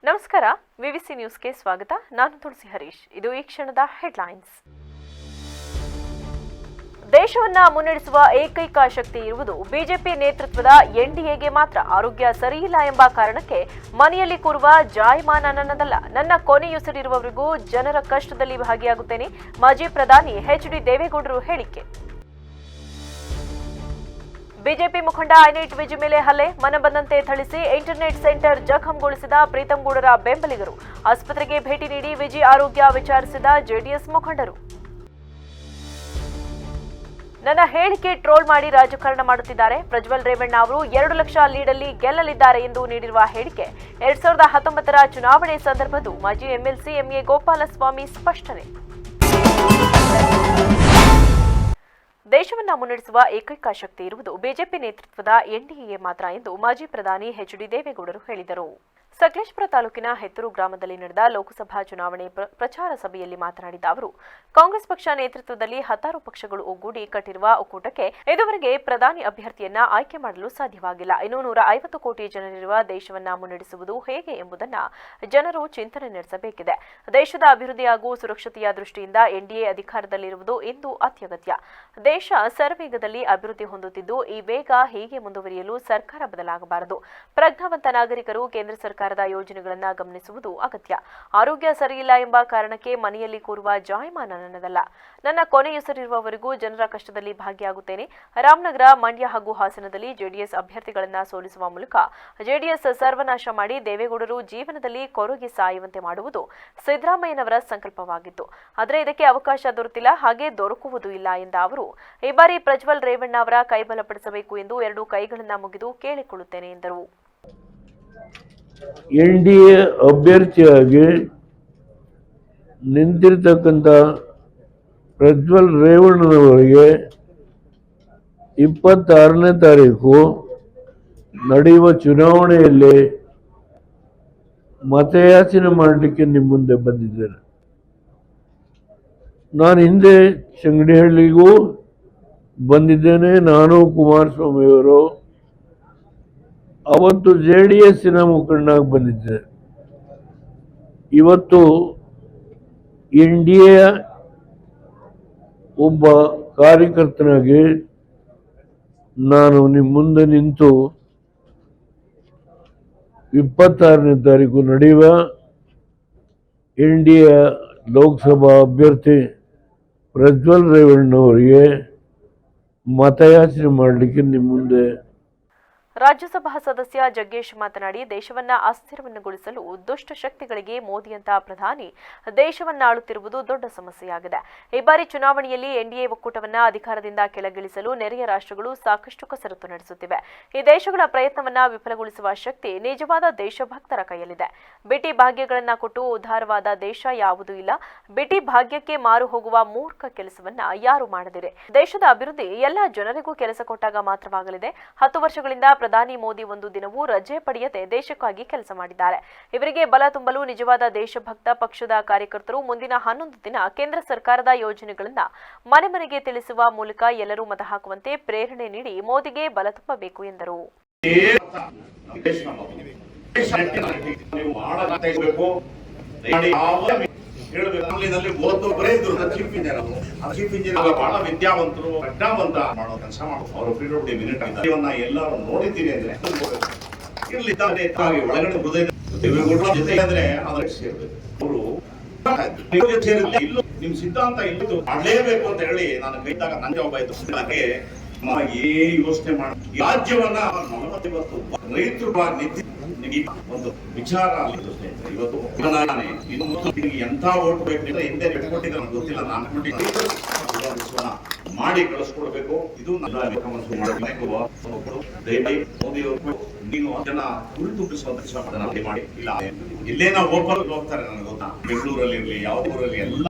ನಮಸ್ಕಾರ, ವಿವಿಸಿ ನ್ಯೂಸ್ಗೆ ಸ್ವಾಗತ. ನಾನು ತುಳಸಿ ಹರೀಶ್. ಇದು ಈ ಕ್ಷಣದ ಹೆಡ್ಲೈನ್ಸ್. ದೇಶವನ್ನ ಮುನ್ನಡೆಸುವ ಏಕೈಕ ಶಕ್ತಿ ಇರುವುದು ಬಿಜೆಪಿ ನೇತೃತ್ವದ ಎನ್ಡಿಎಗೆ ಮಾತ್ರ. ಆರೋಗ್ಯ ಸರಿಯಿಲ್ಲ ಎಂಬ ಕಾರಣಕ್ಕೆ ಮನೆಯಲ್ಲಿ ಕೂರುವ ಜಾಯಮಾನ ನನ್ನದಲ್ಲ. ನನ್ನ ಕೊನೆಯುಸಿರಿರುವವರೆಗೂ ಜನರ ಕಷ್ಟದಲ್ಲಿ ಭಾಗಿಯಾಗುತ್ತೇನೆ. ಮಾಜಿ ಪ್ರಧಾನಿ ಎಚ್.ಡಿ. ದೇವೇಗೌಡರು ಹೇಳಿಕೆ. ಬಿಜೆಪಿ ಮುಖಂಡ ಐನೈಟ್ ವಿಜಿ ಮೇಲೆ ಹಲ್ಲೆ, ಮನ ಬಂದಂತೆ ಥಳಿಸಿ ಇಂಟರ್ನೆಟ್ ಸೆಂಟರ್ ಜಖಂಗೊಳಿಸಿದ ಪ್ರೀತಂ ಗೌಡರ ಬೆಂಬಲಿಗರು. ಆಸ್ಪತ್ರೆಗೆ ಭೇಟಿ ನೀಡಿ ವಿಜಿ ಆರೋಗ್ಯ ವಿಚಾರಿಸಿದ ಜೆಡಿಎಸ್ ಮುಖಂಡರು. ನನ್ನ ಹೇಳಿಕೆ ಟ್ರೋಲ್ ಮಾಡಿ ರಾಜಕಾರಣ ಮಾಡುತ್ತಿದ್ದಾರೆ. ಪ್ರಜ್ವಲ್ ರೇವಣ್ಣ ಅವರು 2 ಲಕ್ಷ ಲೀಡಲ್ಲಿ ಗೆಲ್ಲಲಿದ್ದಾರೆ ಎಂದು ನೀಡಿರುವ ಹೇಳಿಕೆ 2019ರ ಚುನಾವಣೆ ಸಂದರ್ಭದ ಮಾಜಿ ಎಂಎಲ್ಸಿ ಎಂಎ ಗೋಪಾಲಸ್ವಾಮಿ ಸ್ಪಷ್ಟನೆ. ದೇಶವನ್ನ ಮುನ್ನಡೆಸುವ ಏಕೈಕ ಶಕ್ತಿ ಇರುವುದು ಬಿಜೆಪಿ ನೇತೃತ್ವದ ಎನ್ಡಿಎ ಮಾತ್ರ ಎಂದು ಮಾಜಿ ಪ್ರಧಾನಿ ಎಚ್.ಡಿ. ದೇವೇಗೌಡರು ಹೇಳಿದರು. ಸಕಲೇಶಪುರ ತಾಲೂಕಿನ ಹೆತ್ತೂರು ಗ್ರಾಮದಲ್ಲಿ ನಡೆದ ಲೋಕಸಭಾ ಚುನಾವಣೆ ಪ್ರಚಾರ ಸಭೆಯಲ್ಲಿ ಮಾತನಾಡಿದ ಅವರು, ಕಾಂಗ್ರೆಸ್ ಪಕ್ಷ ನೇತೃತ್ವದಲ್ಲಿ 10 ಪಕ್ಷಗಳು ಒಗ್ಗೂಡಿ ಕಟ್ಟಿರುವ ಒಕ್ಕೂಟಕ್ಕೆ ಇದುವರೆಗೆ ಪ್ರಧಾನಿ ಅಭ್ಯರ್ಥಿಯನ್ನ ಆಯ್ಕೆ ಮಾಡಲು ಸಾಧ್ಯವಾಗಿಲ್ಲ. ಇನ್ನು 150 ಕೋಟಿ ಜನರಿರುವ ದೇಶವನ್ನ ಮುನ್ನಡೆಸುವುದು ಹೇಗೆ ಎಂಬುದನ್ನು ಜನರು ಚಿಂತನೆ ನಡೆಸಬೇಕಿದೆ. ದೇಶದ ಅಭಿವೃದ್ಧಿ ಹಾಗೂ ಸುರಕ್ಷತೆಯ ದೃಷ್ಟಿಯಿಂದ ಎನ್ಡಿಎ ಅಧಿಕಾರದಲ್ಲಿರುವುದು ಇಂದು ಅತ್ಯಗತ್ಯ. ದೇಶ ಸರ್ವೇಗದಲ್ಲಿ ಅಭಿವೃದ್ಧಿ ಹೊಂದುತ್ತಿದ್ದು, ಈ ವೇಗ ಹೀಗೆ ಮುಂದುವರಿಯಲು ಸರ್ಕಾರ ಬದಲಾಗಬಾರದು. ಪ್ರಜ್ಞಾವಂತ ನಾಗರಿಕರು ಕೇಂದ್ರ ಸರ್ಕಾರದ ಯೋಜನೆಗಳನ್ನು ಗಮನಿಸುವುದು ಅಗತ್ಯ. ಆರೋಗ್ಯ ಸರಿಯಿಲ್ಲ ಎಂಬ ಕಾರಣಕ್ಕೆ ಮನೆಯಲ್ಲಿ ಕೂರುವ ಜಾಯಮಾನ ನನ್ನದಲ್ಲ. ನನ್ನ ಕೊನೆಯುಸಿರಿರುವವರೆಗೂ ಜನರ ಕಷ್ಟದಲ್ಲಿ ಭಾಗಿಯಾಗುತ್ತೇನೆ. ರಾಮನಗರ, ಮಂಡ್ಯ ಹಾಗೂ ಹಾಸನದಲ್ಲಿ ಜೆಡಿಎಸ್ ಅಭ್ಯರ್ಥಿಗಳನ್ನು ಸೋಲಿಸುವ ಮೂಲಕ ಜೆಡಿಎಸ್ ಸರ್ವನಾಶ ಮಾಡಿ ದೇವೇಗೌಡರು ಜೀವನದಲ್ಲಿ ಕೊರಗಿ ಸಾಯುವಂತೆ ಮಾಡುವುದು ಸಿದ್ದರಾಮಯ್ಯನವರ ಸಂಕಲ್ಪವಾಗಿತ್ತು. ಆದರೆ ಇದಕ್ಕೆ ಅವಕಾಶ ದೊರೆತಿಲ್ಲ, ಹಾಗೆ ದೊರಕುವುದೂ ಇಲ್ಲ ಎಂದ ಅವರು, ಈ ಬಾರಿ ಪ್ರಜ್ವಲ್ ರೇವಣ್ಣ ಅವರ ಕೈ ಬಲಪಡಿಸಬೇಕು ಎಂದು 2 ಕೈಗಳನ್ನು ಮುಗಿದು ಕೇಳಿಕೊಳ್ಳುತ್ತೇನೆ ಎಂದರು. ಎನ್ಡಿಎ ಅಭ್ಯರ್ಥಿಯಾಗಿ ನಿಂತಿರ್ತಕ್ಕಂಥ ಪ್ರಜ್ವಲ್ ರೇವಣ್ಣನವರಿಗೆ 26ನೇ ತಾರೀಕು ನಡೆಯುವ ಚುನಾವಣೆಯಲ್ಲಿ ಮತಯಾಚನೆ ಮಾಡಲಿಕ್ಕೆ ನಿಮ್ಮ ಮುಂದೆ ಬಂದಿದ್ದೇನೆ. ನಾನು ಹಿಂದೆ ಚಂಗಡಿಹಳ್ಳಿಗೂ ಬಂದಿದ್ದೇನೆ. ನಾನು ಕುಮಾರಸ್ವಾಮಿಯವರು ಅವತ್ತು ಜೆಡಿಎಸ್ಸಿನ ಮುಖಂಡನಾಗಿ ಬಂದಿದ್ದೆ. ಇವತ್ತು ಎನ್ಡಿಎ ಒಬ್ಬ ಕಾರ್ಯಕರ್ತನಾಗಿ ನಾನು ನಿಮ್ಮ ಮುಂದೆ ನಿಂತು 26ನೇ ತಾರೀಕು ನಡೆಯುವ ಎನ್ಡಿಎ ಲೋಕಸಭಾ ಅಭ್ಯರ್ಥಿ ಪ್ರಜ್ವಲ್ ರೇವಣ್ಣವರಿಗೆ ಮತಯಾಚನೆ ಮಾಡಲಿಕ್ಕೆ ನಿಮ್ಮ ಮುಂದೆ. ರಾಜ್ಯಸಭಾ ಸದಸ್ಯ ಜಗ್ಗೇಶ್ ಮಾತನಾಡಿ, ದೇಶವನ್ನ ಅಸ್ಥಿರವನ್ನುಗೊಳಿಸಲು ದುಷ್ಟ ಶಕ್ತಿಗಳಿಗೆ ಮೋದಿಯಂತಹ ಪ್ರಧಾನಿ ದೇಶವನ್ನ ಆಳುತ್ತಿರುವುದು ದೊಡ್ಡ ಸಮಸ್ಯೆಯಾಗಿದೆ. ಈ ಬಾರಿ ಚುನಾವಣೆಯಲ್ಲಿ ಎನ್ಡಿಎ ಒಕ್ಕೂಟವನ್ನ ಅಧಿಕಾರದಿಂದ ಕೆಳಗಿಳಿಸಲು ನೆರೆಯ ರಾಷ್ಟ್ರಗಳು ಸಾಕಷ್ಟು ಕಸರತ್ತು ನಡೆಸುತ್ತಿವೆ. ಈ ದೇಶಗಳ ಪ್ರಯತ್ನವನ್ನ ವಿಫಲಗೊಳಿಸುವ ಶಕ್ತಿ ನಿಜವಾದ ದೇಶಭಕ್ತರ ಕೈಯಲ್ಲಿದೆ. ಬಿಟಿ ಭಾಗ್ಯಗಳನ್ನ ಕೊಟ್ಟು ಉದ್ಧಾರವಾದ ದೇಶ ಯಾವುದೂ ಇಲ್ಲ. ಬಿಟಿ ಭಾಗ್ಯಕ್ಕೆ ಮಾರು ಹೋಗುವ ಮೂರ್ಖ ಕೆಲಸವನ್ನ ಯಾರು ಮಾಡದಿರೆ. ದೇಶದ ಅಭಿವೃದ್ಧಿ ಎಲ್ಲ ಜನರಿಗೂ ಕೆಲಸ ಕೊಟ್ಟಾಗ ಮಾತ್ರವಾಗಲಿದೆ. 10 ವರ್ಷಗಳಿಂದ ಪ್ರಧಾನಿ ಮೋದಿ ಒಂದು ದಿನವೂ ರಜೆ ಪಡೆಯದೆ ದೇಶಕ್ಕಾಗಿ ಕೆಲಸ ಮಾಡಿದ್ದಾರೆ. ಇವರಿಗೆ ಬಲ ತುಂಬಲು ನಿಜವಾದ ದೇಶಭಕ್ತ ಪಕ್ಷದ ಕಾರ್ಯಕರ್ತರು ಮುಂದಿನ 11 ದಿನ ಕೇಂದ್ರ ಸರ್ಕಾರದ ಯೋಜನೆಗಳನ್ನು ಮನೆ ಮನೆಗೆ ತಿಳಿಸುವ ಮೂಲಕ ಎಲ್ಲರೂ ಮತ ಹಾಕುವಂತೆ ಪ್ರೇರಣೆ ನೀಡಿ ಮೋದಿಗೆ ಬಲ ತುಂಬಬೇಕು ಎಂದರು. ಬಹಳ ವಿದ್ಯಾವಂತರು, ಪ್ರಜ್ಞಾವಂತ ಮಾಡೋ ಕೆಲಸ ಮಾಡೋದು ಎಲ್ಲರೂ ನೋಡಿದ್ದೀರಿ ಅಂದ್ರೆ ಒಳಗಡೆ ಹೃದಯ ದೇವೇಗೌಡರ ಜೊತೆ ಅಂದ್ರೆ ಅದಕ್ಕೆ ಸೇರ್ಬೇಕು. ಅವರು ನಿಮ್ ಸಿದ್ಧಾಂತ ಇಲ್ಲದು ಮಾಡಲೇಬೇಕು ಅಂತ ಹೇಳಿ ನಾನು ಕೈದಾಗ ನನ್ನ ಒಬ್ಬ ಯೋಚನೆ ಮಾಡ ರಾಜ್ಯವನ್ನ ರೈತರು ಒಂದು ವಿಚಾರ ಇವತ್ತು ಎಂತ ಓಟ್ ಬೇಕು ಹಿಂದೆ ಕೊಟ್ಟಿದ್ದ ನನಗೆ ಗೊತ್ತಿಲ್ಲ. ನಾನು ಮಾಡಿ ಕಳಿಸ್ಕೊಡ್ಬೇಕು. ಇದು ಮೋದಿಯವರು ನೀನು ಜನ ಉಳಿದುಂಬಿಸುವಂತ ಕೆಲಸ ಮಾಡಿ ಇಲ್ಲ ಇಲ್ಲೇ ನಾವು ಹೋಗ್ತಾರೆ. ನನಗೆ ಗೊತ್ತಾ, ಬೆಂಗಳೂರಲ್ಲಿ ಇರಲಿ ಯಾವ ಊರಲ್ಲಿ ಎಲ್ಲ.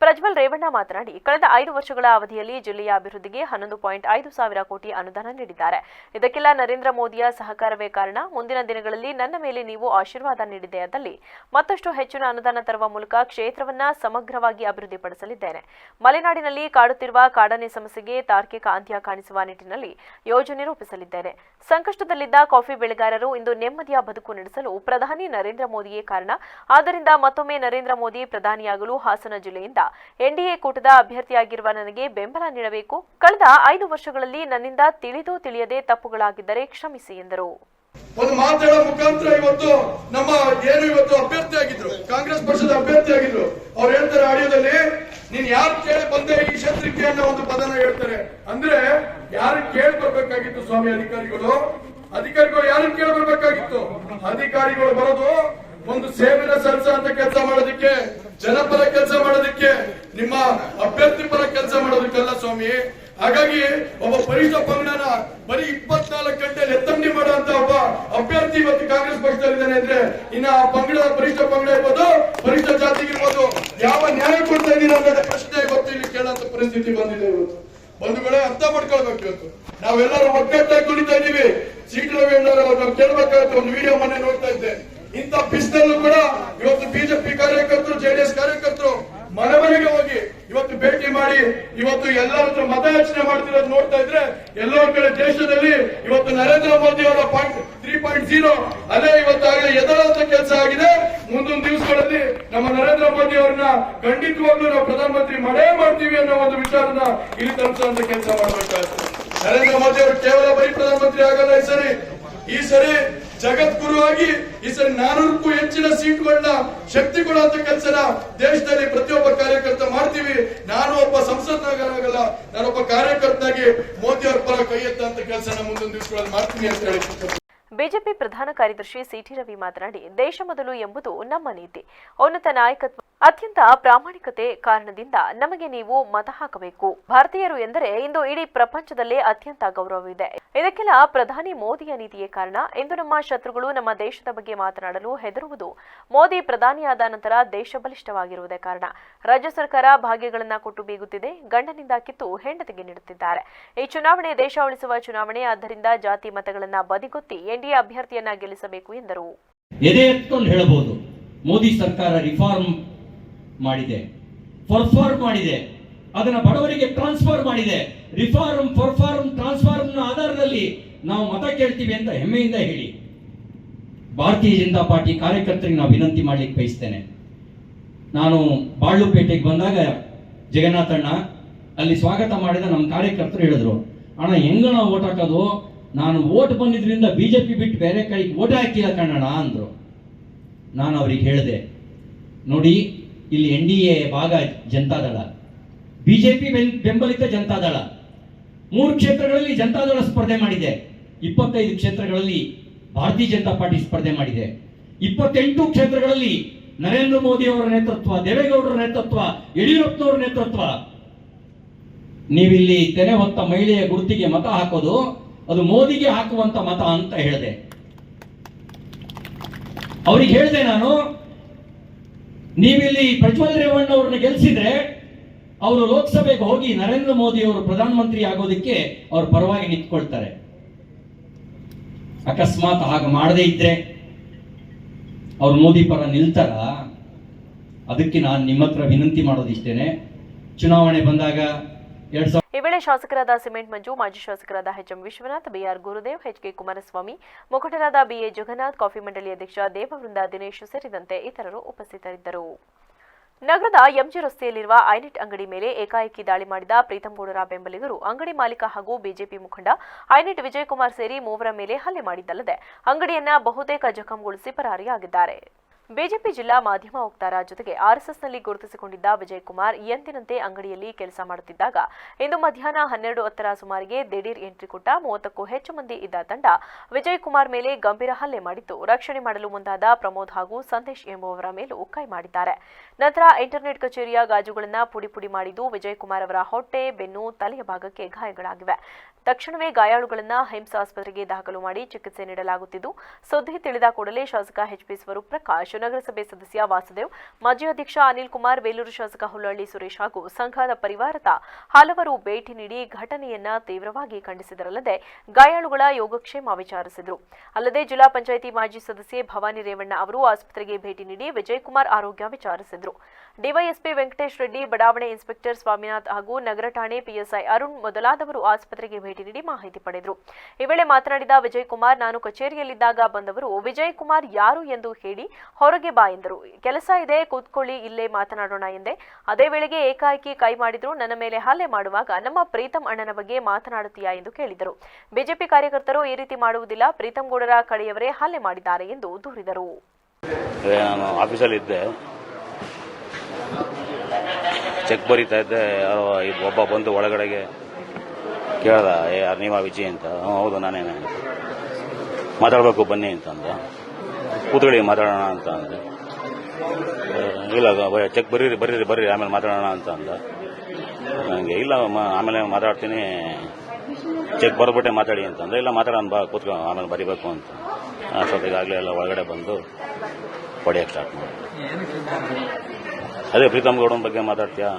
ಪ್ರಜ್ವಲ್ ಪ್ರಜ್ವಲ್ ರೇವಣ್ಣ ಮಾತನಾಡಿ, ಕಳೆದ 5 ವರ್ಷಗಳ ಅವಧಿಯಲ್ಲಿ ಜಿಲ್ಲೆಯ ಅಭಿವೃದ್ಧಿಗೆ 11.5 ಸಾವಿರ ಕೋಟಿ ಅನುದಾನ ನೀಡಿದ್ದಾರೆ. ಇದಕ್ಕೆಲ್ಲ ನರೇಂದ್ರ ಮೋದಿಯ ಸಹಕಾರವೇ ಕಾರಣ. ಮುಂದಿನ ದಿನಗಳಲ್ಲಿ ನನ್ನ ಮೇಲೆ ನೀವು ಆಶೀರ್ವಾದ ನೀಡಿದೆಯಾದಲ್ಲಿ ಮತ್ತಷ್ಟು ಹೆಚ್ಚಿನ ಅನುದಾನ ತರುವ ಮೂಲಕ ಕ್ಷೇತ್ರವನ್ನ ಸಮಗ್ರವಾಗಿ ಅಭಿವೃದ್ಧಿಪಡಿಸಲಿದ್ದೇನೆ. ಮಲೆನಾಡಿನಲ್ಲಿ ಕಾಡುತ್ತಿರುವ ಕಾಡಾನೆ ಸಮಸ್ಯೆಗೆ ತಾರ್ಕಿಕ ಅಂತ್ಯ ಕಾಣಿಸುವ ನಿಟ್ಟಿನಲ್ಲಿ ಯೋಜನೆ ರೂಪಿಸಲಿದ್ದೇನೆ. ಸಂಕಷ್ಟದಲ್ಲಿದ್ದ ಕಾಫಿ ಬೆಳೆಗಾರರು ಇಂದು ನೆಮ್ಮದಿಯ ಬದುಕು ನಡೆಸಲು ಪ್ರಧಾನಿ ನರೇಂದ್ರ ಮೋದಿಯೇ ಕಾರಣ. ಆದ್ದರಿಂದ ಮತ್ತೊಮ್ಮೆ ನರೇಂದ್ರ ಮೋದಿ ಪ್ರಧಾನಿಯಾಗಲು ಹಾಸನ ಜಿಲ್ಲೆಯಿಂದ ಎನ್ಡಿಎ ಕೂಟದ ಅಭ್ಯರ್ಥಿಯಾಗಿರುವ ನನಗೆ ಬೆಂಬಲ ನೀಡಬೇಕು. ಕಳೆದ 5 ವರ್ಷಗಳಲ್ಲಿ ನನ್ನಿಂದ ತಿಳಿದು ತಿಳಿಯದೆ ತಪ್ಪುಗಳಾಗಿದ್ದರೆ ಕ್ಷಮಿಸಿ ಎಂದರು. ಒಂದು ಮಾತಾಡೋ ಮುಖಾಂತರ ಇವತ್ತು ನಮ್ಮ ಏನು ಇವತ್ತು ಅಭ್ಯರ್ಥಿ ಆಗಿದ್ರು, ಕಾಂಗ್ರೆಸ್ ಪಕ್ಷದ ಅಭ್ಯರ್ಥಿ ಆಗಿದ್ರು, ಅವ್ರು ಹೇಳ್ತಾರೆ ಆಡಿಯೋದಲ್ಲಿ, ನೀನ್ ಯಾರು ಕೇಳಿ ಬಂದೆ ಈ ಕ್ಷೇತ್ರಕ್ಕೆ ಅನ್ನೋ ಒಂದು ಪದನ ಹೇಳ್ತಾರೆ. ಅಂದ್ರೆ ಯಾರು ಕೇಳಿ ಬರ್ಬೇಕಾಗಿತ್ತು ಸ್ವಾಮಿ ಅಧಿಕಾರಿಗಳು ಯಾರು ಕೇಳಿ ಬರ್ಬೇಕಾಗಿತ್ತು? ಅಧಿಕಾರಿಗಳು ಬರೋದು ಒಂದು ಸೇವೆನ ಸಲ್ಲಿಸ ಅಂತ ಕೆಲಸ ಮಾಡೋದಕ್ಕೆ, ಜನಪರ ಕೆಲಸ ಮಾಡೋದಕ್ಕೆ, ನಿಮ್ಮ ಅಭ್ಯರ್ಥಿ ಪರ ಕೆಲಸ ಮಾಡೋದಕ್ಕಲ್ಲ ಸ್ವಾಮಿ. ಹಾಗಾಗಿ ಒಬ್ಬ ಪರಿಷ್ಠ ಪಂಗಡನ ಬರೀ 24 ಗಂಟೆ ಎತ್ತಂಗಡಿ ಮಾಡುವಂತ ಒಬ್ಬ ಅಭ್ಯರ್ಥಿ ಇವತ್ತು ಕಾಂಗ್ರೆಸ್ ಪಕ್ಷದಲ್ಲಿದ್ದಾನೆ ಅಂದ್ರೆ ಇನ್ನ ಆ ಪಂಗಡ ಪರಿಷ್ಠ ಪಂಗಡ ಇರ್ಬೋದು, ಪರಿಷ್ಠ ಜಾತಿಗಿರ್ಬೋದು, ಯಾವ ನ್ಯಾಯ ಕೊಡ್ತಾ ಇದ್ದೀರಾ ಅನ್ನೋದ ಪ್ರಶ್ನೆ ಇವತ್ತು ಇಲ್ಲಿ ಕೇಳೋಂತ ಪರಿಸ್ಥಿತಿ ಬಂದಿದೆ. ಇವತ್ತು ಬಂಧುಗಳೇ ಅರ್ಥ ಮಾಡ್ಕೊಳ್ಬೇಕು. ಇವತ್ತು ನಾವೆಲ್ಲರೂ ಒಗ್ಗಟ್ಟಾಗಿ ದುಡಿತಾ ಇದ್ದೀವಿ. ಸೀಟ್ ನಾವು ಕೇಳಬೇಕಾಗುತ್ತೆ. ಒಂದು ವಿಡಿಯೋ ಮನೆ ನೋಡ್ತಾ ಇದ್ದೆ. ಇಂಥ ಬಿಸಿಲಲ್ಲೂ ಕೂಡ ಇವತ್ತು ಬಿಜೆಪಿ ಕಾರ್ಯಕರ್ತರು, ಜೆಡಿಎಸ್ ಕಾರ್ಯಕರ್ತರು ಮನೆ ಮನೆಗೆ ಹೋಗಿ ಇವತ್ತು ಭೇಟಿ ಮಾಡಿ ಇವತ್ತು ಎಲ್ಲರ ಹತ್ರ ಮತಯಾಚನೆ ಮಾಡ್ತಿರೋದು ನೋಡ್ತಾ ಇದ್ರೆ ಎಲ್ಲೋ ಕಡೆ ದೇಶದಲ್ಲಿ ಇವತ್ತು ನರೇಂದ್ರ ಮೋದಿ ಅವರ 3.0 ಅದೇ ಇವತ್ತಾಗಲೇ ಎದುರಾದ ಕೆಲಸ ಆಗಿದೆ. ಮುಂದಿನ ದಿವಸಗಳಲ್ಲಿ ನಮ್ಮ ನರೇಂದ್ರ ಮೋದಿ ಅವರನ್ನ ಖಂಡಿತವಾಗ್ಲೂ ನಾವು ಪ್ರಧಾನಮಂತ್ರಿ ಮಾಡೇ ಮಾಡ್ತೀವಿ ಅನ್ನೋ ಒಂದು ವಿಚಾರನ ಇಲ್ಲಿ ತಲುಪಿಸುವಂತ ಕೆಲಸ ಮಾಡಬೇಕಾಗುತ್ತೆ. ನರೇಂದ್ರ ಮೋದಿ ಅವರು ಕೇವಲ ಬರೀ ಪ್ರಧಾನಮಂತ್ರಿ ಆಗಲ್ಲ, ಈ ಸರಿ ಜಗದ್ಗುರು ಆಗಿ ಈ ಸರಿ 400ಕ್ಕೂ ಹೆಚ್ಚಿನ ಸೀಟ್ಗಳನ್ನ ಶಕ್ತಿ ಕೊಡುವಂತ ಕೆಲಸನ ದೇಶದಲ್ಲಿ ಪ್ರತಿಯೊಬ್ಬ ಕಾರ್ಯಕರ್ತ ಮಾಡ್ತೀವಿ. ನಾನು ಒಬ್ಬ ಸಂಸದನಾಗಲ್ಲ, ನಾನೊಬ್ಬ ಕಾರ್ಯಕರ್ತನಾಗಿ ಮೋದಿ ಅವರ ಪರ ಕೈ ಎತ್ತಂತ ಕೆಲಸನ ಮುಂದಿನ ದಿವಸಗಳಲ್ಲಿ ಮಾಡ್ತೀನಿ ಅಂತ ಹೇಳಿ. ಬಿಜೆಪಿ ಪ್ರಧಾನ ಕಾರ್ಯದರ್ಶಿ ಸಿಟಿ ರವಿ ಮಾತನಾಡಿ, ದೇಶ ಮೊದಲು ಎಂಬುದು ನಮ್ಮ ನೀತಿ. ಉನ್ನತ ನಾಯಕತ್ವ, ಅತ್ಯಂತ ಪ್ರಾಮಾಣಿಕತೆ ಕಾರಣದಿಂದ ನಮಗೆ ನೀವು ಮತ ಹಾಕಬೇಕು. ಭಾರತೀಯರು ಎಂದರೆ ಇಂದು ಇಡೀ ಪ್ರಪಂಚದಲ್ಲೇ ಅತ್ಯಂತ ಗೌರವವಿದೆ. ಇದಕ್ಕೆಲ್ಲ ಪ್ರಧಾನಿ ಮೋದಿಯ ನೀತಿಯೇ ಕಾರಣ. ಇಂದು ನಮ್ಮ ಶತ್ರುಗಳು ನಮ್ಮ ದೇಶದ ಬಗ್ಗೆ ಮಾತನಾಡಲು ಹೆದರುವುದು ಮೋದಿ ಪ್ರಧಾನಿಯಾದ ನಂತರ ದೇಶ ಬಲಿಷ್ಠವಾಗಿರುವುದೇ ಕಾರಣ. ರಾಜ್ಯ ಸರ್ಕಾರ ಭಾಗ್ಯಗಳನ್ನ ಕೊಟ್ಟು ಬೀಗುತ್ತಿದೆ. ಗಂಡನಿಂದ ಕಿತ್ತು ಹೆಂಡತಿಗೆ ನೀಡುತ್ತಿದ್ದಾರೆ. ಈ ಚುನಾವಣೆ ದೇಶ ಉಳಿಸುವ ಚುನಾವಣೆ. ಆದ್ದರಿಂದ ಜಾತಿ ಮತಗಳನ್ನ ಬದಿಗೊತ್ತಿ ಎನ್ಡಿಎ ಅಭ್ಯರ್ಥಿಯನ್ನ ಗೆಲ್ಲಿಸಬೇಕು ಎಂದರು. ಎದೆ ಎತ್ಕೊಂಡು ಹೇಳಬಹುದು, ಮೋದಿ ಸರ್ಕಾರ ರಿಫಾರ್ಮ್ ಮಾಡಿದೆ, ಪರ್ಫಾರ್ಮ್ ಮಾಡಿದೆ, ಅದನ್ನ ಬಡವರಿಗೆ ಟ್ರಾನ್ಸ್ಫರ್ ಮಾಡಿದೆ. ರಿಫಾರ್ಮ್, ಪರ್ಫಾರ್ಮ್, ಟ್ರಾನ್ಸ್ಫಾರ್ಮ್ ಆಧಾರದಲ್ಲಿ ನಾವು ಮತ ಕೇಳ್ತೀವಿ ಅಂತ ಹೆಮ್ಮೆಯಿಂದ ಹೇಳಿ. ಭಾರತೀಯ ಜನತಾ ಪಾರ್ಟಿ ಕಾರ್ಯಕರ್ತರಿಗೆ ನಾವು ವಿನಂತಿ ಮಾಡ್ಲಿಕ್ಕೆ ಬಯಸ್ತೇನೆ. ನಾನು ಬಾಳ್ಳುಪೇಟೆಗೆ ಬಂದಾಗ ಜಗನ್ನಾಥಣ್ಣ ಅಲ್ಲಿ ಸ್ವಾಗತ ಮಾಡಿದ ನಮ್ಮ ಕಾರ್ಯಕರ್ತರು ಹೇಳಿದ್ರು, ಅಣ್ಣ ಹೆಂಗಣ ಓಟ್ ಹಾಕೋದು, ನಾನು ಓಟ್ ಬಂದಿದ್ರಿಂದ ಬಿಜೆಪಿ ಬಿಟ್ಟು ಬೇರೆ ಕಡೆಗೆ ಓಟ್ ಹಾಕಿಲ್ಲ ಕಣ್ಣಣ್ಣ ಅಂದ್ರು. ನಾನು ಅವ್ರಿಗೆ ಹೇಳಿದೆ, ನೋಡಿ ಇಲ್ಲಿ ಎನ್ಡಿಎ ಭಾಗ ಜನತಾದಳ, ಬಿಜೆಪಿ ಬೆಂಬಲಿತ ಜನತಾದಳ. 3 ಕ್ಷೇತ್ರಗಳಲ್ಲಿ ಜನತಾದಳ ಸ್ಪರ್ಧೆ ಮಾಡಿದೆ. 25 ಕ್ಷೇತ್ರಗಳಲ್ಲಿ ಭಾರತೀಯ ಜನತಾ ಪಾರ್ಟಿ ಸ್ಪರ್ಧೆ ಮಾಡಿದೆ. 28 ಕ್ಷೇತ್ರಗಳಲ್ಲಿ ನರೇಂದ್ರ ಮೋದಿ ಅವರ ನೇತೃತ್ವ, ದೇವೇಗೌಡರ ನೇತೃತ್ವ, ಯಡಿಯೂರಪ್ಪನವರ ನೇತೃತ್ವ. ನೀವಿಲ್ಲಿ ತೆನೆ ಹೊತ್ತ ಮಹಿಳೆಯ ಗುರುತಿಗೆ ಮತ ಹಾಕೋದು ಅದು ಮೋದಿಗೆ ಹಾಕುವಂತ ಮತ ಅಂತ ಹೇಳಿದೆ. ಅವ್ರಿಗೆ ಹೇಳಿದೆ ನಾನು, ನೀವಿಲ್ಲಿ ಪ್ರಜ್ವಲ್ ರೇವಣ್ಣ ಅವ್ರನ್ನ ಗೆಲ್ಸಿದ್ರೆ ಅವರು ಲೋಕಸಭೆಗೆ ಹೋಗಿ ನರೇಂದ್ರ ಮೋದಿ ಅವರು ಪ್ರಧಾನಮಂತ್ರಿ ಆಗೋದಕ್ಕೆ ಅವ್ರ ಪರವಾಗಿ ನಿಂತ್ಕೊಳ್ತಾರೆ. ಅಕಸ್ಮಾತ್ ಹಾಗೆ ಮಾಡದೇ ಇದ್ರೆ ಅವ್ರು ಮೋದಿ ಪರ ನಿಲ್ತಾರ? ಅದಕ್ಕೆ ನಾನು ನಿಮ್ಮ ಹತ್ರ ವಿನಂತಿ ಮಾಡೋದಿಷ್ಟೇನೆ, ಚುನಾವಣೆ ಬಂದಾಗ ಈ ವೇಳೆ ಶಾಸಕರಾದ ಸಿಮೆಂಟ್ ಮಂಜು, ಮಾಜಿ ಶಾಸಕರಾದ H M Vishwanath, B R Gurudev, H K Kumaraswamy, ಮುಖಂಡರಾದ ಬಿಎ ಜಗನ್ನಾಥ್, ಕಾಫಿ ಮಂಡಳಿ ಅಧ್ಯಕ್ಷ ದೇವವೃಂದ ದಿನೇಶ್ ಸೇರಿದಂತೆ ಇತರರು ಉಪಸ್ಥಿತರಿದ್ದರು. ನಗರದ ಎಂಜಿ ರಸ್ತೆಯಲ್ಲಿರುವ ಐನೆಟ್ ಅಂಗಡಿ ಮೇಲೆ ಏಕಾಏಕಿ ದಾಳಿ ಮಾಡಿದ ಪ್ರೀತಂ ಗೌಡರ ಬೆಂಬಲಿಗರು ಅಂಗಡಿ ಮಾಲೀಕ ಹಾಗೂ ಬಿಜೆಪಿ ಮುಖಂಡ ಐನೆಟ್ ವಿಜಯಕುಮಾರ್ ಸೇರಿ 3 ಮೇಲೆ ಹಲ್ಲೆ ಮಾಡಿದ್ದಲ್ಲದೆ ಅಂಗಡಿಯನ್ನ ಬಹುತೇಕ ಜಖಂಗೊಳಿಸಿ ಪರಾರಿಯಾಗಿದ್ದಾರೆ. ಬಿಜೆಪಿ ಜಿಲ್ಲಾ ಮಾಧ್ಯಮ ವಕ್ತಾರ ಜೊತೆಗೆ ಆರ್ಎಸ್ಎಸ್ನಲ್ಲಿ ಗುರುತಿಸಿಕೊಂಡಿದ್ದ ವಿಜಯಕುಮಾರ್ ಎಂದಿನಂತೆ ಅಂಗಡಿಯಲ್ಲಿ ಕೆಲಸ ಮಾಡುತ್ತಿದ್ದಾಗ ಇಂದು ಮಧ್ಯಾಹ್ನ 12:10 ಸುಮಾರಿಗೆ ದಿಢೀರ್ ಎಂಟ್ರಿ ಕೊಟ್ಟ 30ಕ್ಕೂ ಹೆಚ್ಚು ಮಂದಿ ಇದ್ದ ತಂಡ ವಿಜಯಕುಮಾರ್ ಮೇಲೆ ಗಂಭೀರ ಹಲ್ಲೆ ಮಾಡಿದ್ದು, ರಕ್ಷಣೆ ಮಾಡಲು ಮುಂದಾದ ಪ್ರಮೋದ್ ಹಾಗೂ ಸಂದೇಶ್ ಎಂಬುವವರ ಮೇಲೂ ಕೈ ಮಾಡಿದ್ದಾರೆ. ನಂತರ ಇಂಟರ್ನೆಟ್ ಕಚೇರಿಯ ಗಾಜುಗಳನ್ನು ಪುಡಿ ಮಾಡಿದ್ದು ವಿಜಯಕುಮಾರ್ ಅವರ ಹೊಟ್ಟೆ, ಬೆನ್ನು, ತಲೆಯ ಭಾಗಕ್ಕೆ ಗಾಯಗಳಾಗಿವೆ. ತಕ್ಷಣವೇ ಗಾಯಾಳುಗಳನ್ನು ಹಿಮ್ಸ್ ಆಸ್ಪತ್ರೆಗೆ ದಾಖಲು ಮಾಡಿ ಚಿಕಿತ್ಸೆ ನೀಡಲಾಗುತ್ತಿದ್ದು, ಸುದ್ದಿ ತಿಳಿದ ಕೂಡಲೇ ಶಾಸಕ ಎಚ್ಪಿ ಸ್ವರೂಪ್ ಪ್ರಕಾಶ್ ನಗರಸಭೆ ಸದಸ್ಯ ವಾಸುದೇವ್, ಮಾಜಿ ಅಧ್ಯಕ್ಷ ಅನಿಲ್ ಕುಮಾರ್, ಬೇಲೂರು ಶಾಸಕ ಹುಲ್ಲಹಳ್ಳಿ ಸುರೇಶ್ ಹಾಗೂ ಸಂಘದ ಪರಿವಾರದ ಹಲವರು ಭೇಟಿ ನೀಡಿ ಘಟನೆಯನ್ನ ತೀವ್ರವಾಗಿ ಖಂಡಿಸಿದರಲ್ಲದೆ ಗಾಯಾಳುಗಳ ಯೋಗಕ್ಷೇಮ ವಿಚಾರಿಸಿದರು. ಅಲ್ಲದೆ ಜಿಲ್ಲಾ ಪಂಚಾಯಿತಿ ಮಾಜಿ ಸದಸ್ಯೆ ಭವಾನಿ ರೇವಣ್ಣ ಅವರು ಆಸ್ಪತ್ರೆಗೆ ಭೇಟಿ ನೀಡಿ ವಿಜಯಕುಮಾರ್ ಆರೋಗ್ಯ ವಿಚಾರಿಸಿದರು. ಡಿವೈಎಸ್ಪಿ ವೆಂಕಟೇಶ್ ರೆಡ್ಡಿ, ಬಡಾವಣೆ ಇನ್ಸ್ಪೆಕ್ಟರ್ ಸ್ವಾಮಿನಾಥ್ ಹಾಗೂ ನಗರ ಠಾಣೆ ಪಿಎಸ್ಐ ಅರುಣ್ ಮೊದಲಾದವರು ಆಸ್ಪತ್ರೆಗೆ ಭೇಟಿ ನೀಡಿ ಮಾಹಿತಿ ಪಡೆದರು. ಈ ವೇಳೆ ಮಾತನಾಡಿದ ವಿಜಯಕುಮಾರ್, ನಾನು ಕಚೇರಿಯಲ್ಲಿದ್ದಾಗ ಬಂದವರು ವಿಜಯಕುಮಾರ್ ಯಾರು ಎಂದು ಹೇಳಿ ಹೊರಗೆ ಬಾ ಎಂದರು. ಕೆಲಸ ಇದೆ, ಕೂತ್ಕೊಳ್ಳಿ, ಇಲ್ಲೇ ಮಾತನಾಡೋಣ ಎಂದೆ. ಅದೇ ವೇಳೆಗೆ ಏಕಾಏಕಿ ಕೈ ಮಾಡಿದ್ರು. ನನ್ನ ಮೇಲೆ ಹಲ್ಲೆ ಮಾಡುವಾಗ ನಮ್ಮ ಪ್ರೀತಂ ಅಣ್ಣನ ಬಗ್ಗೆ ಮಾತನಾಡುತ್ತೀಯಾ ಎಂದು ಕೇಳಿದರು. ಬಿಜೆಪಿ ಕಾರ್ಯಕರ್ತರು ಈ ರೀತಿ ಮಾಡುವುದಿಲ್ಲ, ಪ್ರೀತಂ ಗೌಡರ ಕಡೆಯವರೇ ಹಲ್ಲೆ ಮಾಡಿದ್ದಾರೆ ಎಂದು ದೂರಿದರು. ನಾನು ಆಫೀಸಲ್ಲಿದ್ದೆ, ಚೆಕ್ ಬರೀತಾ ಇದ್ದೆ. ಯಾರೋ ಒಬ್ಬ ಬಂದು ಒಳಗಡೆಗೆ ಕೇಳ್ದ, ಯಾರು ನೀವಾ ವಿಜಯ್ ಅಂತ. ಹೌದು ನಾನೇನೆ, ಮಾತಾಡಬೇಕು ಬನ್ನಿ ಅಂತಂದ. ಕೂತ್ಕೊಳ್ಳಿ ಮಾತಾಡೋಣ ಅಂತ ಅಂದೆ. ಇಲ್ಲ ಚೆಕ್ ಬರ್ರಿ ಆಮೇಲೆ ಮಾತಾಡೋಣ ಅಂತ ಅಂದ. ನನಗೆ ಇಲ್ಲ ಆಮೇಲೆ ಮಾತಾಡ್ತೀನಿ, ಚೆಕ್ ಬರ್ಬಿಟ್ಟೆ ಮಾತಾಡಿ ಅಂತಂದ್ರೆ. ಇಲ್ಲ ಮಾತಾಡೋಣ ಬಾ, ಕೂತ್ಕೊ ಆಮೇಲೆ ಬರಿಬೇಕು ಅಂತ. ಅಷ್ಟೊತ್ತಿಗಾಗಲೇ ಎಲ್ಲ ಒಳಗಡೆ ಬಂದು ಹೊಡೆಯಕ್ಕೆ ಸ್ಟಾರ್ಟ್ ಮಾಡಿ. ಅದೇ ಪ್ರೀತಮ್ ಗೌಡನ ಬಗ್ಗೆ ಮಾತಾಡ್ತೀಯಾ,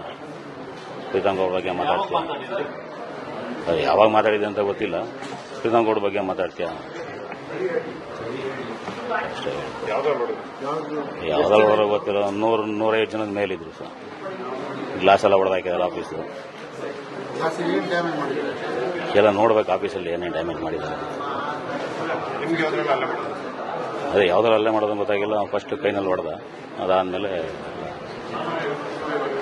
ಪ್ರೀತಮ್ ಗೌಡ ಬಗ್ಗೆ ಮಾತಾಡ್ತೀಯಾ, ಅದು ಯಾವಾಗ ಮಾತಾಡಿದೆ ಅಂತ ಗೊತ್ತಿಲ್ಲ. ಪ್ರೀತಮ್ ಗೌಡ ಬಗ್ಗೆ ಮಾತಾಡ್ತೀಯಾ ಅಷ್ಟೇ. ಯಾವ್ದಾದ್ರು ಗೊತ್ತಿಲ್ಲ. 100-150 ಜನದ ಮೇಲಿದ್ರು ಸರ್. ಗ್ಲಾಸ್ ಎಲ್ಲ ಹೊಡೆದಾಕಿದಾರೆ ಆಫೀಸು. ಎಲ್ಲ ನೋಡ್ಬೇಕು ಆಫೀಸಲ್ಲಿ ಏನೇನು ಡ್ಯಾಮೇಜ್ ಮಾಡಿದ್ದಾರೆ. ಅದೇ ಯಾವ್ದಾರು ಅಲ್ಲೇ ಮಾಡೋದಂತ ಗೊತ್ತಾಗಿಲ್ಲ. ಫಸ್ಟ್ ಕೈನಲ್ಲಿ ಹೊಡೆದ, ಅದಾದ್ಮೇಲೆ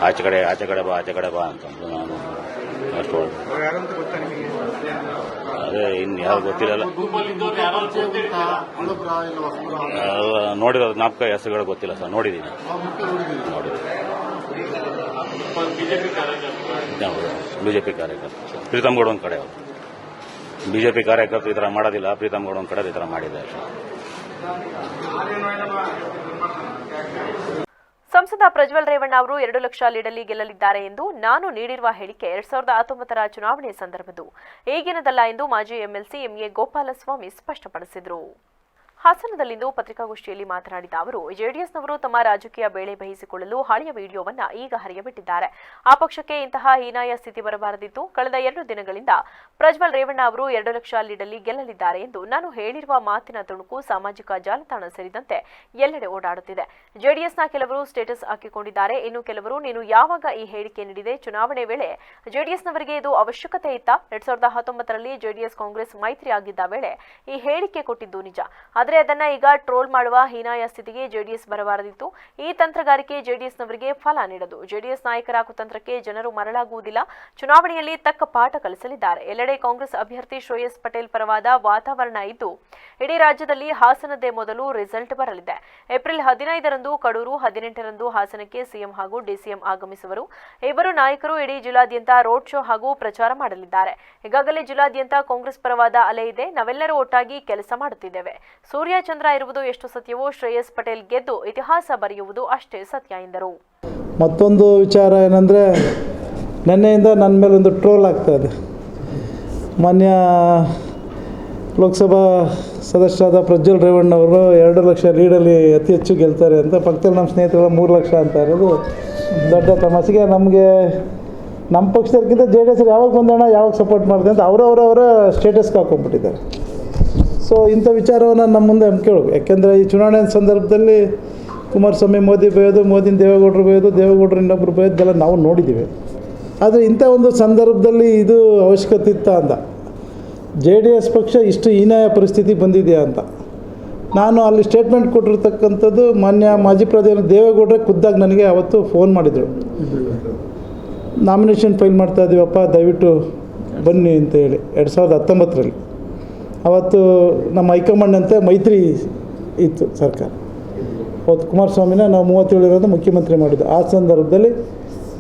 ಆಚೆ ಕಡೆ ಬಾ ಅಂತಂದು ನಾನು ಅಷ್ಟು ಅದೇ ಇನ್ನು ಯಾರು ಗೊತ್ತಿಲ್ಲ. ನೋಡಿರೋದು ಜ್ಞಾಪಕ, ಹೆಸರುಗಳು ಗೊತ್ತಿಲ್ಲ ಸರ್. ನೋಡಿದ್ದೀನಿ. ಬಿಜೆಪಿ ಕಾರ್ಯಕರ್ತ ಪ್ರೀತಮ್ ಗೌಡ ಒಂದು ಕಡೆ ಅವರು. ಬಿಜೆಪಿ ಕಾರ್ಯಕರ್ತರು ಈ ಥರ ಮಾಡೋದಿಲ್ಲ, ಪ್ರೀತಮ್ ಗೌಡ ಒಂದು ಕಡೆ ಈ ಥರ ಮಾಡಿದ್ದಾರೆ. ಸಂಸದ ಪ್ರಜ್ವಲ್ ರೇವಣ್ಣ ಅವರು 2 ಲಕ್ಷ ಲೀಡಲ್ಲಿ ಗೆಲ್ಲಲಿದ್ದಾರೆ ಎಂದು ನಾನು ನೀಡಿರುವ ಹೇಳಿಕೆ 2019ರ ಚುನಾವಣೆ ಸಂದರ್ಭದ್ದು ಈಗಿನದಲ್ಲ ಎಂದು ಮಾಜಿ ಎಂಎಲ್ಸಿ ಎಂಎ ಗೋಪಾಲಸ್ವಾಮಿ ಸ್ಪಷ್ಟಪಡಿಸಿದರು. ಹಾಸನದಲ್ಲಿಂದು ಪತ್ರಿಕಾಗೋಷ್ಠಿಯಲ್ಲಿ ಮಾತನಾಡಿದ ಅವರು, ಜೆಡಿಎಸ್ನವರು ತಮ್ಮ ರಾಜಕೀಯ ಬೇಳೆ ಬೇಯಿಸಿಕೊಳ್ಳಲು ಹಳೆಯ ವಿಡಿಯೋವನ್ನ ಈಗ ಹರಿಯಬಿಟ್ಟಿದ್ದಾರೆ. ಆ ಪಕ್ಷಕ್ಕೆ ಇಂತಹ ಹೀನಾಯ ಸ್ಥಿತಿ ಬರಬಾರದಿತ್ತು. ಕಳೆದ 2 ದಿನಗಳಿಂದ ಪ್ರಜ್ವಲ್ ರೇವಣ್ಣ ಅವರು 2 ಲಕ್ಷ ಲೀಡಲ್ಲಿ ಗೆಲ್ಲಲಿದ್ದಾರೆ ಎಂದು ನಾನು ಹೇಳಿರುವ ಮಾತಿನ ತುಣುಕು ಸಾಮಾಜಿಕ ಜಾಲತಾಣ ಸೇರಿದಂತೆ ಎಲ್ಲೆಡೆ ಓಡಾಡುತ್ತಿದೆ. ಜೆಡಿಎಸ್ನ ಕೆಲವರು ಸ್ಟೇಟಸ್ ಹಾಕಿಕೊಂಡಿದ್ದಾರೆ. ಇನ್ನು ಕೆಲವರು ನೀನು ಯಾವಾಗ ಈ ಹೇಳಿಕೆ ನೀಡಿದೆ? ಚುನಾವಣೆ ವೇಳೆ ಜೆಡಿಎಸ್ನವರಿಗೆ ಇದು ಅವಶ್ಯಕತೆ ಇತ್ತಾ? 2019ರಲ್ಲಿ ಜೆಡಿಎಸ್ ಕಾಂಗ್ರೆಸ್ ಮೈತ್ರಿ ಆಗಿದ್ದ ವೇಳೆ ಈ ಹೇಳಿಕೆ ಕೊಟ್ಟಿದ್ದು ನಿಜ. ಆದರೆ ಅದನ್ನ ಈಗ ಟ್ರೋಲ್ ಮಾಡುವ ಹೀನಾಯ ಸ್ಥಿತಿಗೆ ಜೆಡಿಎಸ್ ಬರಬಾರದಿತ್ತು. ಈ ತಂತ್ರಗಾರಿಕೆ ಜೆಡಿಎಸ್ನವರಿಗೆ ಫಲ ನೀಡದು. ಜೆಡಿಎಸ್ ನಾಯಕರ ಕುತಂತ್ರಕ್ಕೆ ಜನರು ಮರಳಾಗುವುದಿಲ್ಲ. ಚುನಾವಣೆಯಲ್ಲಿ ತಕ್ಕ ಪಾಠ ಕಲಿಸಲಿದ್ದಾರೆ. ಎಲ್ಲೆಡೆ ಕಾಂಗ್ರೆಸ್ ಅಭ್ಯರ್ಥಿ ಶ್ರೇಯಸ್ ಪಟೇಲ್ ಪರವಾದ ವಾತಾವರಣ ಇದ್ದು ಇಡೀ ರಾಜ್ಯದಲ್ಲಿ ಹಾಸನದೇ ಮೊದಲು ರಿಸಲ್ಟ್ ಬರಲಿದೆ. ಏಪ್ರಿಲ್ 15ರಂದು ಕಡೂರು, 18ರಂದು ಹಾಸನಕ್ಕೆ ಸಿಎಂ ಹಾಗೂ ಡಿಸಿಎಂ ಆಗಮಿಸುವರು. ಇಬ್ಬರು ನಾಯಕರು ಇಡೀ ಜಿಲ್ಲಾದ್ಯಂತ ರೋಡ್ ಶೋ ಹಾಗೂ ಪ್ರಚಾರ ಮಾಡಲಿದ್ದಾರೆ. ಈಗಾಗಲೇ ಜಿಲ್ಲಾದ್ಯಂತ ಕಾಂಗ್ರೆಸ್ ಪರವಾದ ಅಲೆ ಇದೆ. ನಾವೆಲ್ಲರೂ ಒಟ್ಟಾಗಿ ಕೆಲಸ ಮಾಡುತ್ತಿದ್ದೇವೆ. ಸೂರ್ಯ ಚಂದ್ರ ಇರುವುದು ಎಷ್ಟು ಸತ್ಯವೋ ಶ್ರೇಯಸ್ ಪಟೇಲ್ ಗೆದ್ದು ಇತಿಹಾಸ ಬರೆಯುವುದು ಅಷ್ಟೇ ಸತ್ಯ ಎಂದರು. ಮತ್ತೊಂದು ವಿಚಾರ ಏನಂದರೆ, ನಿನ್ನೆಯಿಂದ ನನ್ನ ಮೇಲೆ ಒಂದು ಟ್ರೋಲ್ ಆಗ್ತಾ ಇದೆ. ಮಾನ್ಯ ಲೋಕಸಭಾ ಸದಸ್ಯರಾದ ಪ್ರಜ್ವಲ್ ರೇವಣ್ಣ ಅವರು 2 ಲಕ್ಷ ಲೀಡಲ್ಲಿ ಅತಿ ಹೆಚ್ಚು ಗೆಲ್ತಾರೆ ಅಂತ. ಪಕ್ಕದಲ್ಲಿ ನಮ್ಮ ಸ್ನೇಹಿತರು 3 ಲಕ್ಷ ಅಂತ ಇರೋದು ದೊಡ್ಡ ತಮಾಷೆಗೆ. ನಮಗೆ ನಮ್ಮ ಪಕ್ಷದಕ್ಕಿಂತ JDS ಯಾವಾಗ ಬಂದೋಣ, ಯಾವಾಗ ಸಪೋರ್ಟ್ ಮಾಡಿದೆ ಅಂತ ಅವರವರ ಸ್ಟೇಟಸ್ಗೆ ಹಾಕೊಂಡ್ಬಿಟ್ಟಿದ್ದಾರೆ. ಸೊ ಇಂಥ ವಿಚಾರವನ್ನು ನಮ್ಮ ಮುಂದೆ ಕೇಳಬೇಕು. ಯಾಕೆಂದರೆ ಈ ಚುನಾವಣೆ ಸಂದರ್ಭದಲ್ಲಿ ಕುಮಾರಸ್ವಾಮಿ ಮೋದಿ ಬೈಯೋದು, ಮೋದಿನ ದೇವೇಗೌಡರು ಬೈಯೋದು, ದೇವೇಗೌಡರು ಇನ್ನೊಬ್ಬರು ಬೈಯೋದೆಲ್ಲ ನಾವು ನೋಡಿದ್ದೀವಿ. ಆದರೆ ಇಂಥ ಒಂದು ಸಂದರ್ಭದಲ್ಲಿ ಇದು ಅವಶ್ಯಕತೆ ಇತ್ತ ಅಂತ, JDS ಪಕ್ಷ ಇಷ್ಟು ಹೀನಾಯ ಪರಿಸ್ಥಿತಿ ಬಂದಿದೆಯಾ ಅಂತ ನಾನು ಅಲ್ಲಿ ಸ್ಟೇಟ್ಮೆಂಟ್ ಕೊಟ್ಟಿರ್ತಕ್ಕಂಥದ್ದು. ಮಾನ್ಯ ಮಾಜಿ ಪ್ರಧಾನಿ ದೇವೇಗೌಡರೇ ಖುದ್ದಾಗಿ ನನಗೆ ಅವತ್ತು ಫೋನ್ ಮಾಡಿದರು. ನಾಮಿನೇಷನ್ ಫೈಲ್ ಮಾಡ್ತಾ ಇದ್ದೀವಪ್ಪ, ದಯವಿಟ್ಟು ಬನ್ನಿ ಅಂತ ಹೇಳಿ 2019ರಲ್ಲಿ. ಅವತ್ತು ನಮ್ಮ ಹೈಕಮಾಂಡ್ನಂತೆ ಮೈತ್ರಿ ಇತ್ತು ಸರ್ಕಾರ. ಅವತ್ತು ಕುಮಾರಸ್ವಾಮಿನ ನಾವು 37 ಇರೋದು ಮುಖ್ಯಮಂತ್ರಿ ಮಾಡಿದ್ದು. ಆ ಸಂದರ್ಭದಲ್ಲಿ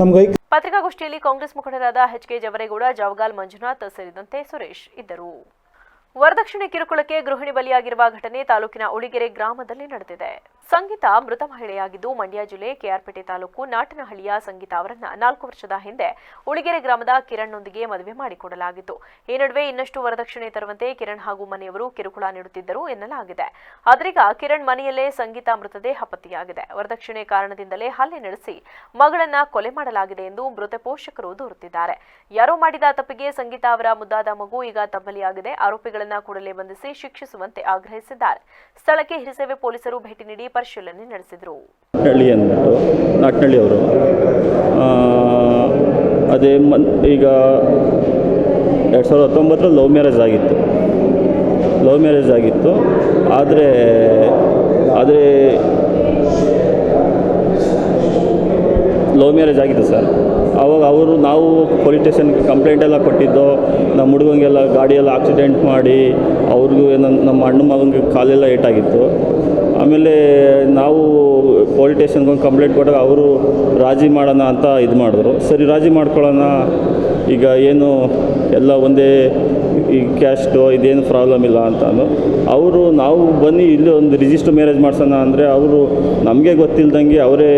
ನಮ್ಗೆ ಪತ್ರಿಕಾಗೋಷ್ಠಿಯಲ್ಲಿ ಕಾಂಗ್ರೆಸ್ ಮುಖಂಡರಾದ HK ಜವರೇಗೌಡ, ಜಾವಗಾಲ್ ಮಂಜುನಾಥ್ ಸೇರಿದಂತೆ ಸುರೇಶ್ ಇದ್ದರು. ವರದಕ್ಷಿಣೆ ಕಿರುಕುಳಕ್ಕೆ ಗೃಹಿಣಿ ಬಲಿಯಾಗಿರುವ ಘಟನೆ ತಾಲೂಕಿನ ಉಳಿಗೆರೆ ಗ್ರಾಮದಲ್ಲಿ ನಡೆದಿದೆ. ಸಂಗೀತ ಮೃತ ಮಹಿಳೆಯಾಗಿದ್ದು ಮಂಡ್ಯ ಜಿಲ್ಲೆ ಕೆಆರ್ಪೇಟೆ ತಾಲೂಕು ನಾಟನಹಳ್ಳಿಯ ಸಂಗೀತ ಅವರನ್ನ 4 ವರ್ಷದ ಹಿಂದೆ ಉಳಿಗೆರೆ ಗ್ರಾಮದ ಕಿರಣ್ನೊಂದಿಗೆ ಮದುವೆ ಮಾಡಿಕೊಡಲಾಗಿತ್ತು. ಈ ನಡುವೆ ಇನ್ನಷ್ಟು ವರದಕ್ಷಿಣೆ ತರುವಂತೆ ಕಿರಣ್ ಹಾಗೂ ಮನೆಯವರು ಕಿರುಕುಳ ನೀಡುತ್ತಿದ್ದರು ಎನ್ನಲಾಗಿದೆ. ಆದ್ರೀಗ ಕಿರಣ್ ಮನೆಯಲ್ಲೇ ಸಂಗೀತ ಮೃತದೇಹ ಪತ್ತೆಯಾಗಿದೆ. ವರದಕ್ಷಿಣೆ ಕಾರಣದಿಂದಲೇ ಹಲ್ಲೆ ನಡೆಸಿ ಮಗಳನ್ನ ಕೊಲೆ ಮಾಡಲಾಗಿದೆ ಎಂದು ಮೃತ ಪೋಷಕರು ದೂರುತ್ತಿದ್ದಾರೆ. ಯಾರೋ ಮಾಡಿದ ತಪ್ಪಿಗೆ ಸಂಗೀತ ಅವರ ಮುದ್ದಾದ ಮಗು ಈಗ ತಬ್ಬಲಿಯಾಗಿದೆ. ಆರೋಪಿಗಳನ್ನು ಕೂಡಲೇ ಬಂಧಿಸಿ ಶಿಕ್ಷಿಸುವಂತೆ ಆಗ್ರಹಿಸಿದ್ದಾರೆ. ಸ್ಥಳಕ್ಕೆ ಹಿರಿಸೇವೆ ಪೊಲೀಸರು ಭೇಟಿ ನೀಡಿ ಪರಿಶೀಲನೆ ನಡೆಸಿದರು. ನಾಟ್ನಳ್ಳಿ ಅವರು ಅದೇ ಈಗ 2019 ಲವ್ ಮ್ಯಾರೇಜ್ ಆಗಿತ್ತು. ಆದರೆ ಲವ್ ಮ್ಯಾರೇಜ್ ಆಗಿತ್ತು ಸರ್. ಆವಾಗ ನಾವು ಪೊಲೀಸ್ ಸ್ಟೇಷನ್ಗೆ ಕಂಪ್ಲೇಂಟ್ ಎಲ್ಲ ಕೊಟ್ಟಿದ್ದು. ನಮ್ಮ ಹುಡುಗಂಗೆಲ್ಲ ಗಾಡಿಯೆಲ್ಲ ಆಕ್ಸಿಡೆಂಟ್ ಮಾಡಿ ಅವ್ರಿಗೂ ನಮ್ಮ ಅಣ್ಣ ಮಗನಿಗೆ ಕಾಲೆಲ್ಲ ಏಟಾಗಿತ್ತು. ಆಮೇಲೆ ನಾವು ಪೊಲೀಸ್ ಸ್ಟೇಷನ್ಗೆ ಒಂದು ಕಂಪ್ಲೇಂಟ್ ಕೊಟ್ಟಾಗ ಅವರು ರಾಜಿ ಮಾಡೋಣ ಅಂತ ಇದು ಮಾಡಿದ್ರು. ಸರಿ ರಾಜಿ ಮಾಡ್ಕೊಳ್ಳೋಣ, ಈಗ ಏನು ಎಲ್ಲ ಒಂದೇ ಈ ಕ್ಯಾಸ್ಟು ಇದೇನು ಪ್ರಾಬ್ಲಮ್ ಇಲ್ಲ ಅಂತಾನು ಅವರು ನಾವು ಬನ್ನಿ ಇಲ್ಲಿ ಒಂದು ರಿಜಿಸ್ಟರ್ ಮ್ಯಾರೇಜ್ ಮಾಡಿಸೋಣ ಅಂದರೆ ಅವರು ನಮಗೆ ಗೊತ್ತಿಲ್ಲದಂಗೆ ಅವರೇ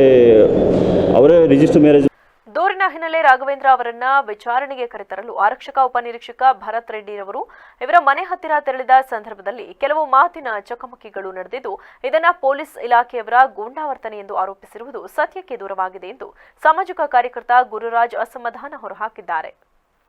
ರಿಜಿಸ್ಟರ್ ಮ್ಯಾರೇಜ್. ದೂರಿನ ಹಿನ್ನೆಲೆ ರಾಘವೇಂದ್ರ ಅವರನ್ನ ವಿಚಾರಣೆಗೆ ಕರೆತರಲು ಆರಕ್ಷಕ ಉಪನಿರೀಕ್ಷಕ ಭರತ್ ರೆಡ್ಡಿರವರು ಇವರ ಮನೆ ಹತ್ತಿರ ತೆರಳಿದ ಸಂದರ್ಭದಲ್ಲಿ ಕೆಲವು ಮಾತಿನ ಚಕಮಕಿಗಳು ನಡೆದಿದ್ದು, ಇದನ್ನ ಪೊಲೀಸ್ ಇಲಾಖೆಯವರ ಗೂಂಡಾವರ್ತನೆ ಎಂದು ಆರೋಪಿಸಿರುವುದು ಸತ್ಯಕ್ಕೆ ದೂರವಾಗಿದೆ ಎಂದು ಸಾಮಾಜಿಕ ಕಾರ್ಯಕರ್ತ ಗುರುರಾಜ್ ಅಸಮಾಧಾನ ಹೊರಹಾಕಿದ್ದಾರೆ.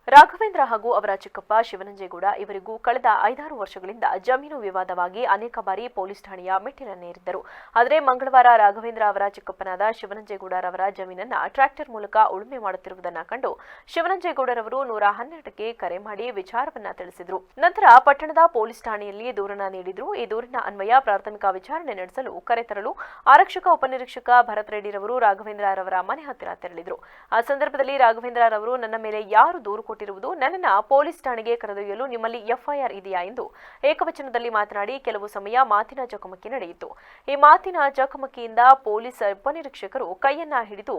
ರಾಘವೇಂದ್ರ ಹಾಗೂ ಅವರ ಚಿಕ್ಕಪ್ಪ ಶಿವನಂಜೇಗೌಡ ಇವರಿಗೂ ಕಳೆದ 5-6 ವರ್ಷಗಳಿಂದ ಜಮೀನು ವಿವಾದವಾಗಿ ಅನೇಕ ಬಾರಿ ಪೊಲೀಸ್ ಠಾಣೆಯ ಮೆಟ್ಟಿಲನ್ನೇರಿದ್ದರು. ಆದರೆ ಮಂಗಳವಾರ ರಾಘವೇಂದ್ರ ಅವರ ಚಿಕ್ಕಪ್ಪನಾದ ಶಿವನಂಜೇಗೌಡರವರ ಜಮೀನನ್ನ ಟ್ರ್ಯಾಕ್ಟರ್ ಮೂಲಕ ಉಳುಮೆ ಮಾಡುತ್ತಿರುವುದನ್ನು ಕಂಡು ಶಿವನಂಜೇಗೌಡರವರು 112ಕ್ಕೆ ಕರೆ ಮಾಡಿ ವಿಚಾರವನ್ನ ತಿಳಿಸಿದರು. ನಂತರ ಪಟ್ಟಣದ ಪೊಲೀಸ್ ಠಾಣೆಯಲ್ಲಿ ದೂರನ್ನ ನೀಡಿದ್ರು. ಈ ದೂರಿನ ಅನ್ವಯ ಪ್ರಾಥಮಿಕ ವಿಚಾರಣೆ ನಡೆಸಲು ಕರೆತರಲು ಆರಕ್ಷಕ ಉಪನಿರೀಕ್ಷಕ ಭರತ್ ರೆಡ್ಡಿರವರು ರಾಘವೇಂದ್ರರವರ ಮನೆ ಹತ್ತಿರ ತೆರಳಿದರು. ಆ ಸಂದರ್ಭದಲ್ಲಿ ರಾಘವೇಂದ್ರರವರು ನನ್ನ ಮೇಲೆ ಯಾರು ದೂರು ಕೊಟ್ಟಿರುವುದು, ನನ್ನನ್ನು ಪೊಲೀಸ್ ಠಾಣೆಗೆ ಕರೆದೊಯ್ಯಲು ನಿಮ್ಮಲ್ಲಿ ಎಫ್ಐಆರ್ ಇದೆಯಾ ಎಂದು ಏಕವಚನದಲ್ಲಿ ಮಾತನಾಡಿ ಕೆಲವು ಸಮಯ ಮಾತಿನ ಚಕಮಕಿ ನಡೆಯಿತು. ಈ ಮಾತಿನ ಚಕಮಕಿಯಿಂದ ಪೊಲೀಸ್ ಉಪನಿರೀಕ್ಷಕರು ಕೈಯನ್ನ ಹಿಡಿದು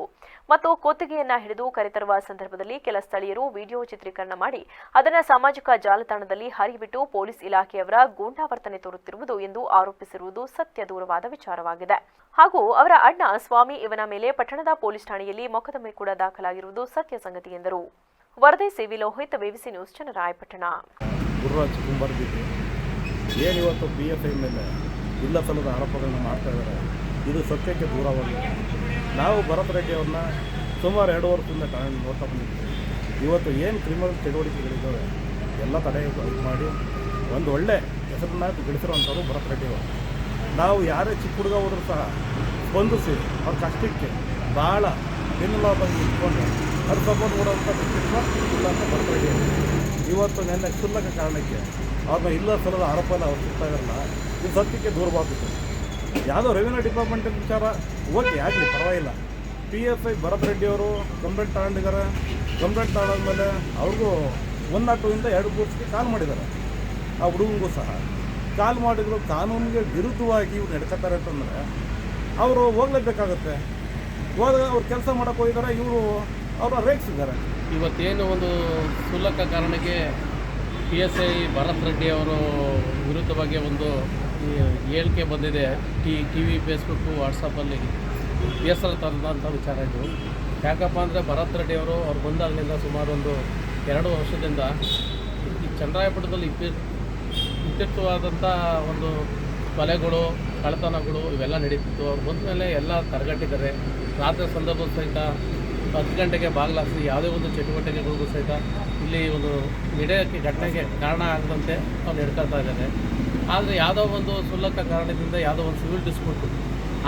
ಮತ್ತು ಕುತ್ತಿಗೆಯನ್ನ ಹಿಡಿದು ಕರೆತರುವ ಸಂದರ್ಭದಲ್ಲಿ ಕೆಲ ಸ್ಥಳೀಯರು ವಿಡಿಯೋ ಚಿತ್ರೀಕರಣ ಮಾಡಿ ಅದನ್ನು ಸಾಮಾಜಿಕ ಜಾಲತಾಣದಲ್ಲಿ ಹರಿಬಿಟ್ಟು ಪೊಲೀಸ್ ಇಲಾಖೆಯವರ ಗೂಂಡಾವರ್ತನೆ ತೋರುತ್ತಿರುವುದು ಎಂದು ಆರೋಪಿಸಿರುವುದು ಸತ್ಯ ದೂರವಾದ ವಿಚಾರವಾಗಿದೆ. ಹಾಗೂ ಅವರ ಅಣ್ಣ ಸ್ವಾಮಿ ಇವನ ಮೇಲೆ ಪಟ್ಟಣದ ಪೊಲೀಸ್ ಠಾಣೆಯಲ್ಲಿ ಮೊಕದ್ದಮೆ ಕೂಡ ದಾಖಲಾಗಿರುವುದು ಸತ್ಯ ಸಂಗತಿ ಎಂದರು. ವರದಿ C V Lohith, BBC news, Channarayapatna. Gururaj ಕುಂಬಾರ್ದಿದ್ದು ಏನಿವತ್ತು PFI ಮೇಲೆ ಇಲ್ಲ ಸಲ್ಲದ ಆರೋಪಗಳನ್ನು ಮಾಡ್ತಾ ಇದ್ದಾರೆ, ಇದು ಸತ್ಯಕ್ಕೆ ದೂರವಾಗಿದೆ. ನಾವು ಭರತ್ ರೆಡ್ಡಿ ಅವ್ರನ್ನ ಸುಮಾರು 2 ವರ್ಷದಿಂದ ಠಾಣೆ ನೋಡ್ತಾ ಬಂದಿದ್ದೀವಿ. ಇವತ್ತು ಏನು ಕ್ರಿಮಿನಲ್ ಚಟುವಟಿಕೆಗಳಿದ್ದಾವೆ ಎಲ್ಲ ತಡೆ ಮಾಡಿ ಒಂದು ಒಳ್ಳೆ ಹೆಸರನ್ನ ಗಳಿಸಿರುವಂಥವ್ರು ಭರತ್ ರೆಡ್ಡಿ ಅವರು. ನಾವು ಯಾರೇ ಚಿಕ್ಕ ಹುಡುಗ ಹೋದರೂ ಸಹ ಸ್ಪಂದಿಸಿ ಅವ್ರ ಕಷ್ಟಕ್ಕೆ ಭಾಳ ಬೆನ್ನೆಲುಬಾಗಿ ಇಟ್ಕೊಂಡು ಅದು ಸಪೋರ್ಟ್ ಕೊಡುವಂಥ ವ್ಯಕ್ತಿತ್ವ ಇಲ್ಲ ಅಂತ ಭರತ್ ರೆಡ್ಡಿ ಅವರು. ಇವತ್ತು ನೆನ್ನೆ ಕ್ಷುಲ್ಲಕ ಕಾರಣಕ್ಕೆ ಅವ್ರನ್ನ ಇಲ್ಲ ಸಲ್ಲದ ಆರೋಪ ಎಲ್ಲ ಅವ್ರು ಸಿಗ್ತಾ ಇರಲ್ಲ, ಇದು ಸತ್ಯಕ್ಕೆ ದೂರವಾಗುತ್ತೆ. ಯಾವುದೋ ರೆವಿನ್ಯೂ ಡಿಪಾರ್ಟ್ಮೆಂಟ್ ವಿಚಾರ ಓಕೆ ಆಗಲಿ, ಪರವಾಗಿಲ್ಲ. PFI ಭರತ್ ರೆಡ್ಡಿ ಅವರು ಕಂಪ್ಲೇಂಟ್ ತಗೊಂಡಿದ್ದಾರೆ. ಕಂಪ್ಲೇಂಟ್ ತಗೊಂಡ್ಮೇಲೆ ಅವ್ರಿಗೂ 102 2 ಬೂತ್ಸ್ಗೆ ಕಾಲ್ ಮಾಡಿದ್ದಾರೆ. ಆ ಹುಡುಗನಿಗೂ ಸಹ ಕಾಲ್ ಮಾಡಿದ್ರು. ಕಾನೂನಿಗೆ ವಿರುದ್ಧವಾಗಿ ಇವ್ರು ನಡ್ಕೊತಾರೆ ಅಂತಂದರೆ ಅವರು ಹೋಗಲೇಬೇಕಾಗತ್ತೆ. ಹೋದಾಗ ಅವ್ರು ಕೆಲಸ ಮಾಡೋಕ್ಕೆ ಹೋಗಿದ್ದಾರೆ, ಇವರು ಅವರ ರೇಗಿಸಿದ್ದಾರೆ. ಇವತ್ತೇನು ಒಂದು ಕ್ಷುಲ್ಲಕ ಕಾರಣಕ್ಕೆ PSI ಭರತ್ ರೆಡ್ಡಿ ಅವರು ವಿರುದ್ಧವಾಗಿ ಒಂದು ಹೇಳಿಕೆ ಬಂದಿದೆ. TV, ಫೇಸ್ಬುಕ್ಕು, ವಾಟ್ಸಪ್ಪಲ್ಲಿ ಬೇಸರ ತಂದಂಥ ವಿಚಾರ ಇದು. ಯಾಕಪ್ಪ ಅಂದರೆ ಭರತ್ ರೆಡ್ಡಿ ಅವರು ಬಂದಾಗಲಿಂದ ಸುಮಾರು ಒಂದು 2 ವರ್ಷದಿಂದ ಈ ಚನ್ನರಾಯಪಟ್ಟಣದಲ್ಲಿ ಇತ್ಯರ್ಥವಾದಂಥ ಒಂದು ಕೊಲೆಗಳು, ಕಳ್ಳತನಗಳು ಇವೆಲ್ಲ ನಡೀತಿತ್ತು. ಅವ್ರು ಬಂದ ಮೇಲೆ ಎಲ್ಲ ತಡೆಗಟ್ಟಿದ್ದಾರೆ. ರಾತ್ರಿ ಸಂದರ್ಭದ ಸಹಿತ 10 ಗಂಟೆಗೆ ಬಾಗಿಲಾಸಿ ಯಾವುದೇ ಒಂದು ಚಟುವಟಿಕೆಗಳಿಗೂ ಸಹಿತ ಇಲ್ಲಿ ಒಂದು ನಡೆಯೋಕ್ಕೆ ಘಟನೆಗೆ ಕಾರಣ ಆಗದಂತೆ ಅವ್ರು ನಡ್ಕೊಳ್ತಾ ಇದ್ದಾರೆ. ಆದರೆ ಯಾವುದೋ ಒಂದು ಕ್ಷುಲ್ಲಕ ಕಾರಣದಿಂದ ಯಾವುದೋ ಒಂದು ಸಿವಿಲ್ ಡಿಸ್ಪ್ಯೂಟ್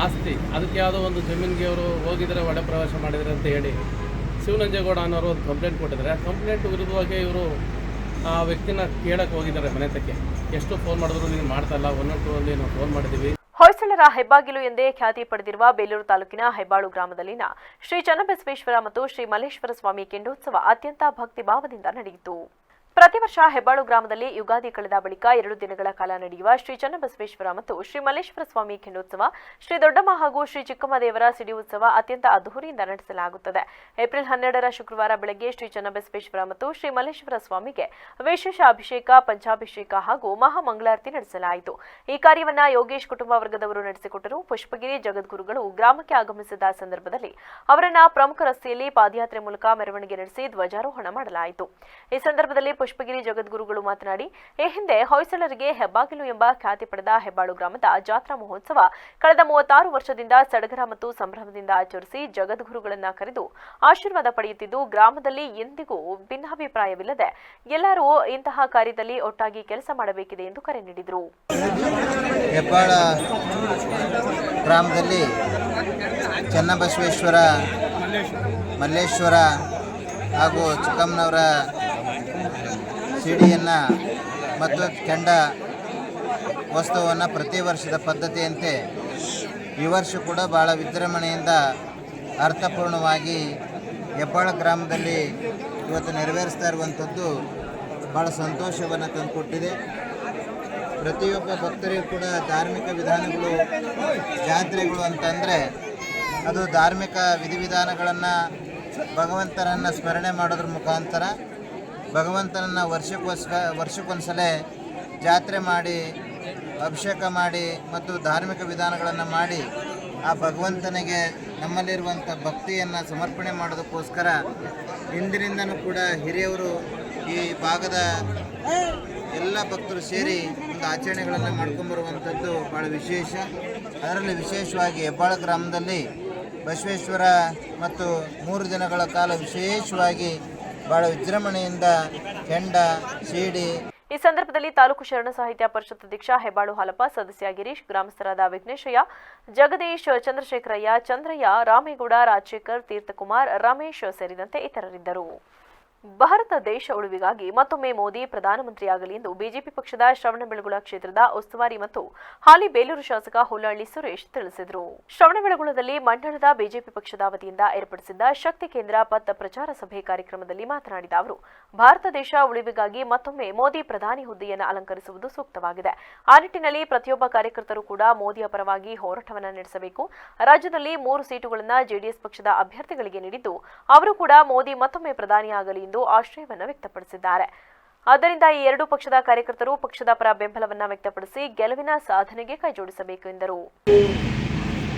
ಆಸ್ತಿ, ಅದಕ್ಕೆ ಯಾವುದೋ ಒಂದು ಜಮೀನಿಗೆ ಅವರು ಹೋಗಿದ್ದಾರೆ, ಒಡೆ ಪ್ರವೇಶ ಮಾಡಿದ್ದಾರೆ ಅಂತ ಹೇಳಿ ಶಿವನಂಜೇಗೌಡ ಅನ್ನೋರು ಒಂದು ಕಂಪ್ಲೇಂಟ್ ಕೊಟ್ಟಿದ್ದಾರೆ. ಆ ಕಂಪ್ಲೇಂಟ್ ವಿರುದ್ಧವಾಗಿ ಇವರು ಆ ವ್ಯಕ್ತಿನ ಕೇಳಕ್ಕೆ ಹೋಗಿದ್ದಾರೆ ಮನೆ ತಕ್ಕೆ. ಎಷ್ಟು ಫೋನ್ ಮಾಡಿದ್ರು ನೀನು ಮಾಡ್ತಾಯಿಲ್ಲ, 102 ನಾವು ಫೋನ್ ಮಾಡಿದ್ದೀವಿ. ಹೊಯ್ಸಳರ ಹೆಬ್ಬಾಗಿಲು ಎಂದೇ ಖ್ಯಾತಿ ಪಡೆದಿರುವ ಬೇಲೂರು ತಾಲೂಕಿನ ಹೆಬ್ಬಾಳು ಗ್ರಾಮದಲ್ಲಿನ ಶ್ರೀ ಚನ್ನಬಸವೇಶ್ವರ ಮತ್ತು ಶ್ರೀ ಮಲ್ಲೇಶ್ವರ ಸ್ವಾಮಿ ಕೆಂಡೋತ್ಸವ ಅತ್ಯಂತ ಭಕ್ತಿಭಾವದಿಂದ ನಡೆಯಿತು. ಪ್ರತಿ ವರ್ಷ ಹೆಬ್ಬಾಳು ಗ್ರಾಮದಲ್ಲಿ ಯುಗಾದಿ ಕಳೆದ ಬಳಿಕ 2 ದಿನಗಳ ಕಾಲ ನಡೆಯುವ ಶ್ರೀ ಚನ್ನಬಸವೇಶ್ವರ ಮತ್ತು ಶ್ರೀ ಮಲ್ಲೇಶ್ವರ ಸ್ವಾಮಿ ಖಂಡೋತ್ಸವ, ಶ್ರೀ ದೊಡ್ಡಮ್ಮ ಹಾಗೂ ಶ್ರೀ ಚಿಕ್ಕಮ್ಮ ದೇವರ ಸಿಡಿ ಉತ್ಸವ ಅತ್ಯಂತ ಅದ್ದೂರಿಯಿಂದ ನಡೆಸಲಾಗುತ್ತದೆ. ಏಪ್ರಿಲ್ 12ರ ಶುಕ್ರವಾರ ಬೆಳಗ್ಗೆ ಶ್ರೀ ಚನ್ನಬಸವೇಶ್ವರ ಮತ್ತು ಶ್ರೀ ಮಲ್ಲೇಶ್ವರ ಸ್ವಾಮಿಗೆ ವಿಶೇಷ ಅಭಿಷೇಕ, ಪಂಚಾಭಿಷೇಕ ಹಾಗೂ ಮಹಾಮಂಗಳಾರತಿ ನಡೆಸಲಾಯಿತು. ಈ ಕಾರ್ಯವನ್ನು ಯೋಗೇಶ್ ಕುಟುಂಬ ವರ್ಗದವರು ನಡೆಸಿಕೊಟ್ಟರು. ಪುಷ್ಪಗಿರಿ ಜಗದ್ಗುರುಗಳು ಗ್ರಾಮಕ್ಕೆ ಆಗಮಿಸಿದ ಸಂದರ್ಭದಲ್ಲಿ ಅವರನ್ನ ಪ್ರಮುಖ ರಸ್ತೆಯಲ್ಲಿ ಪಾದಯಾತ್ರೆ ಮೂಲಕ ಮೆರವಣಿಗೆ ನಡೆಸಿ ಧ್ವಜಾರೋಹಣ ಮಾಡಲಾಯಿತು. ಈ ಸಂದರ್ಭದಲ್ಲಿ ಪುಷ್ಪಗಿರಿ ಜಗದ್ಗುರುಗಳು ಮಾತನಾಡಿ, ಈ ಹಿಂದೆ ಹೊಯ್ಸಳರಿಗೆ ಹೆಬ್ಬಾಗಿಲು ಎಂಬ ಖ್ಯಾತಿ ಪಡೆದ ಹೆಬ್ಬಾಳು ಗ್ರಾಮದ ಜಾತ್ರಾ ಮಹೋತ್ಸವ ಕಳೆದ 36 ವರ್ಷದಿಂದ ಸಡಗರ ಮತ್ತು ಸಂಭ್ರಮದಿಂದ ಆಚರಿಸಿ ಜಗದ್ಗುರುಗಳನ್ನ ಕರೆದು ಆಶೀರ್ವಾದ ಪಡೆಯುತ್ತಿದ್ದು, ಗ್ರಾಮದಲ್ಲಿ ಎಂದಿಗೂ ಭಿನ್ನಾಭಿಪ್ರಾಯವಿಲ್ಲದೆ ಎಲ್ಲರೂ ಇಂತಹ ಕಾರ್ಯದಲ್ಲಿ ಒಟ್ಟಾಗಿ ಕೆಲಸ ಮಾಡಬೇಕಿದೆ ಎಂದು ಕರೆ ನೀಡಿದರು. ಹೆಬ್ಬಾಳ ಗ್ರಾಮದಲ್ಲಿ ಚನ್ನಬಸವೇಶ್ವರ, ಮಲ್ಲೇಶ್ವರ ಹಾಗೂ ಚಿಕ್ಕಮ್ಮನವರ ಸಿಡಿಯನ್ನು ಮತ್ತು ಕೆಂಡ ವಸ್ತುವನ್ನು ಪ್ರತಿ ವರ್ಷದ ಪದ್ಧತಿಯಂತೆ ಈ ವರ್ಷ ಕೂಡ ಭಾಳ ವಿಜೃಂಭಣೆಯಿಂದ ಅರ್ಥಪೂರ್ಣವಾಗಿ ಹೆಬ್ಬಾಳ ಗ್ರಾಮದಲ್ಲಿ ಇವತ್ತು ನೆರವೇರಿಸ್ತಾ ಇರುವಂಥದ್ದು ಭಾಳ ಸಂತೋಷವನ್ನು ತಂದುಕೊಟ್ಟಿದೆ. ಪ್ರತಿಯೊಬ್ಬ ಭಕ್ತರಿಗೂ ಕೂಡ ಧಾರ್ಮಿಕ ವಿಧಾನಗಳು, ಜಾತ್ರೆಗಳು ಅಂತಂದರೆ ಅದು ಧಾರ್ಮಿಕ ವಿಧಿವಿಧಾನಗಳನ್ನು ಭಗವಂತನನ್ನು ಸ್ಮರಣೆ ಮಾಡೋದ್ರ ಮುಖಾಂತರ ಭಗವಂತನನ್ನು ವರ್ಷಕ್ಕೊಂದ್ಸಲ ಜಾತ್ರೆ ಮಾಡಿ, ಅಭಿಷೇಕ ಮಾಡಿ ಮತ್ತು ಧಾರ್ಮಿಕ ವಿಧಾನಗಳನ್ನು ಮಾಡಿ ಆ ಭಗವಂತನಿಗೆ ನಮ್ಮಲ್ಲಿರುವಂಥ ಭಕ್ತಿಯನ್ನು ಸಮರ್ಪಣೆ ಮಾಡೋದಕ್ಕೋಸ್ಕರ ಹಿಂದಿನಿಂದನೂ ಕೂಡ ಹಿರಿಯವರು ಈ ಭಾಗದ ಎಲ್ಲ ಭಕ್ತರು ಸೇರಿ ಒಂದು ಆಚರಣೆಗಳನ್ನು ಮಾಡ್ಕೊಂಬರುವಂಥದ್ದು ಭಾಳ ವಿಶೇಷ. ಅದರಲ್ಲಿ ವಿಶೇಷವಾಗಿ ಹೆಬ್ಬಾಳ ಗ್ರಾಮದಲ್ಲಿ ಬಸವೇಶ್ವರ ಮತ್ತು 3 ದಿನಗಳ ಕಾಲ ವಿಶೇಷವಾಗಿ ಬಹಳ ವಿಜೃಂಭಣೆಯಿಂದ ಕೆಂಡ, ಸಿಡಿ. ಈ ಸಂದರ್ಭದಲ್ಲಿ ತಾಲೂಕು ಶರಣ ಸಾಹಿತ್ಯ ಪರಿಷತ್ ಅಧ್ಯಕ್ಷ ಹೆಬ್ಬಾಳು ಹಾಲಪ್ಪ, ಸದಸ್ಯ ಗಿರೀಶ್, ಗ್ರಾಮಸ್ಥರಾದ ವಿಘ್ನೇಶಯ್ಯ, ಜಗದೀಶ್, ಚಂದ್ರಶೇಖರಯ್ಯ, ಚಂದ್ರಯ್ಯ, ರಾಮೇಗೌಡ, ರಾಜಶೇಖರ್, ತೀರ್ಥಕುಮಾರ್, ರಮೇಶ್ ಸೇರಿದಂತೆ ಇತರರಿದ್ದರು. ಭಾರತ ದೇಶ ಉಳಿವಿಗಾಗಿ ಮತ್ತೊಮ್ಮೆ ಮೋದಿ ಪ್ರಧಾನಮಂತ್ರಿಯಾಗಲಿ ಎಂದು ಬಿಜೆಪಿ ಪಕ್ಷದ ಶ್ರವಣಬೆಳಗೊಳ ಕ್ಷೇತ್ರದ ಉಸ್ತುವಾರಿ ಮತ್ತು ಹಾಲಿ ಬೇಲೂರು ಶಾಸಕ ಹುಲ್ಲಹಳ್ಳಿ ಸುರೇಶ್ ತಿಳಿಸಿದರು. ಶ್ರವಣಬೆಳಗೊಳದಲ್ಲಿ ಮಂಡಳದ ಬಿಜೆಪಿ ಪಕ್ಷದ ವತಿಯಿಂದ ಏರ್ಪಡಿಸಿದ್ದ ಶಕ್ತಿ ಕೇಂದ್ರ ಪಥ ಪ್ರಚಾರ ಸಭೆ ಕಾರ್ಯಕ್ರಮದಲ್ಲಿ ಮಾತನಾಡಿದ ಅವರು, ಭಾರತ ದೇಶ ಉಳಿವಿಗಾಗಿ ಮತ್ತೊಮ್ಮೆ ಮೋದಿ ಪ್ರಧಾನಿ ಹುದ್ದೆಯನ್ನು ಅಲಂಕರಿಸುವುದು ಸೂಕ್ತವಾಗಿದೆ. ಆ ನಿಟ್ಟಿನಲ್ಲಿ ಪ್ರತಿಯೊಬ್ಬ ಕಾರ್ಯಕರ್ತರು ಕೂಡ ಮೋದಿಯ ಪರವಾಗಿ ಹೋರಾಟವನ್ನು ನಡೆಸಬೇಕು. ರಾಜ್ಯದಲ್ಲಿ 3 ಸೀಟುಗಳನ್ನು ಜೆಡಿಎಸ್ ಪಕ್ಷದ ಅಭ್ಯರ್ಥಿಗಳಿಗೆ ನೀಡಿದ್ದು, ಅವರು ಕೂಡ ಮೋದಿ ಮತ್ತೊಮ್ಮೆ ಪ್ರಧಾನಿಯಾಗಲಿ ಎಂದು ಆಶಯವನ್ನು ವ್ಯಕ್ತಪಡಿಸಿದ್ದಾರೆ. ಆದ್ದರಿಂದ ಈ 2 ಪಕ್ಷದ ಕಾರ್ಯಕರ್ತರು ಪಕ್ಷದ ಪರ ಬೆಂಬಲವನ್ನು ವ್ಯಕ್ತಪಡಿಸಿ ಗೆಲುವಿನ ಸಾಧನೆಗೆ ಕೈಜೋಡಿಸಬೇಕು ಎಂದರು.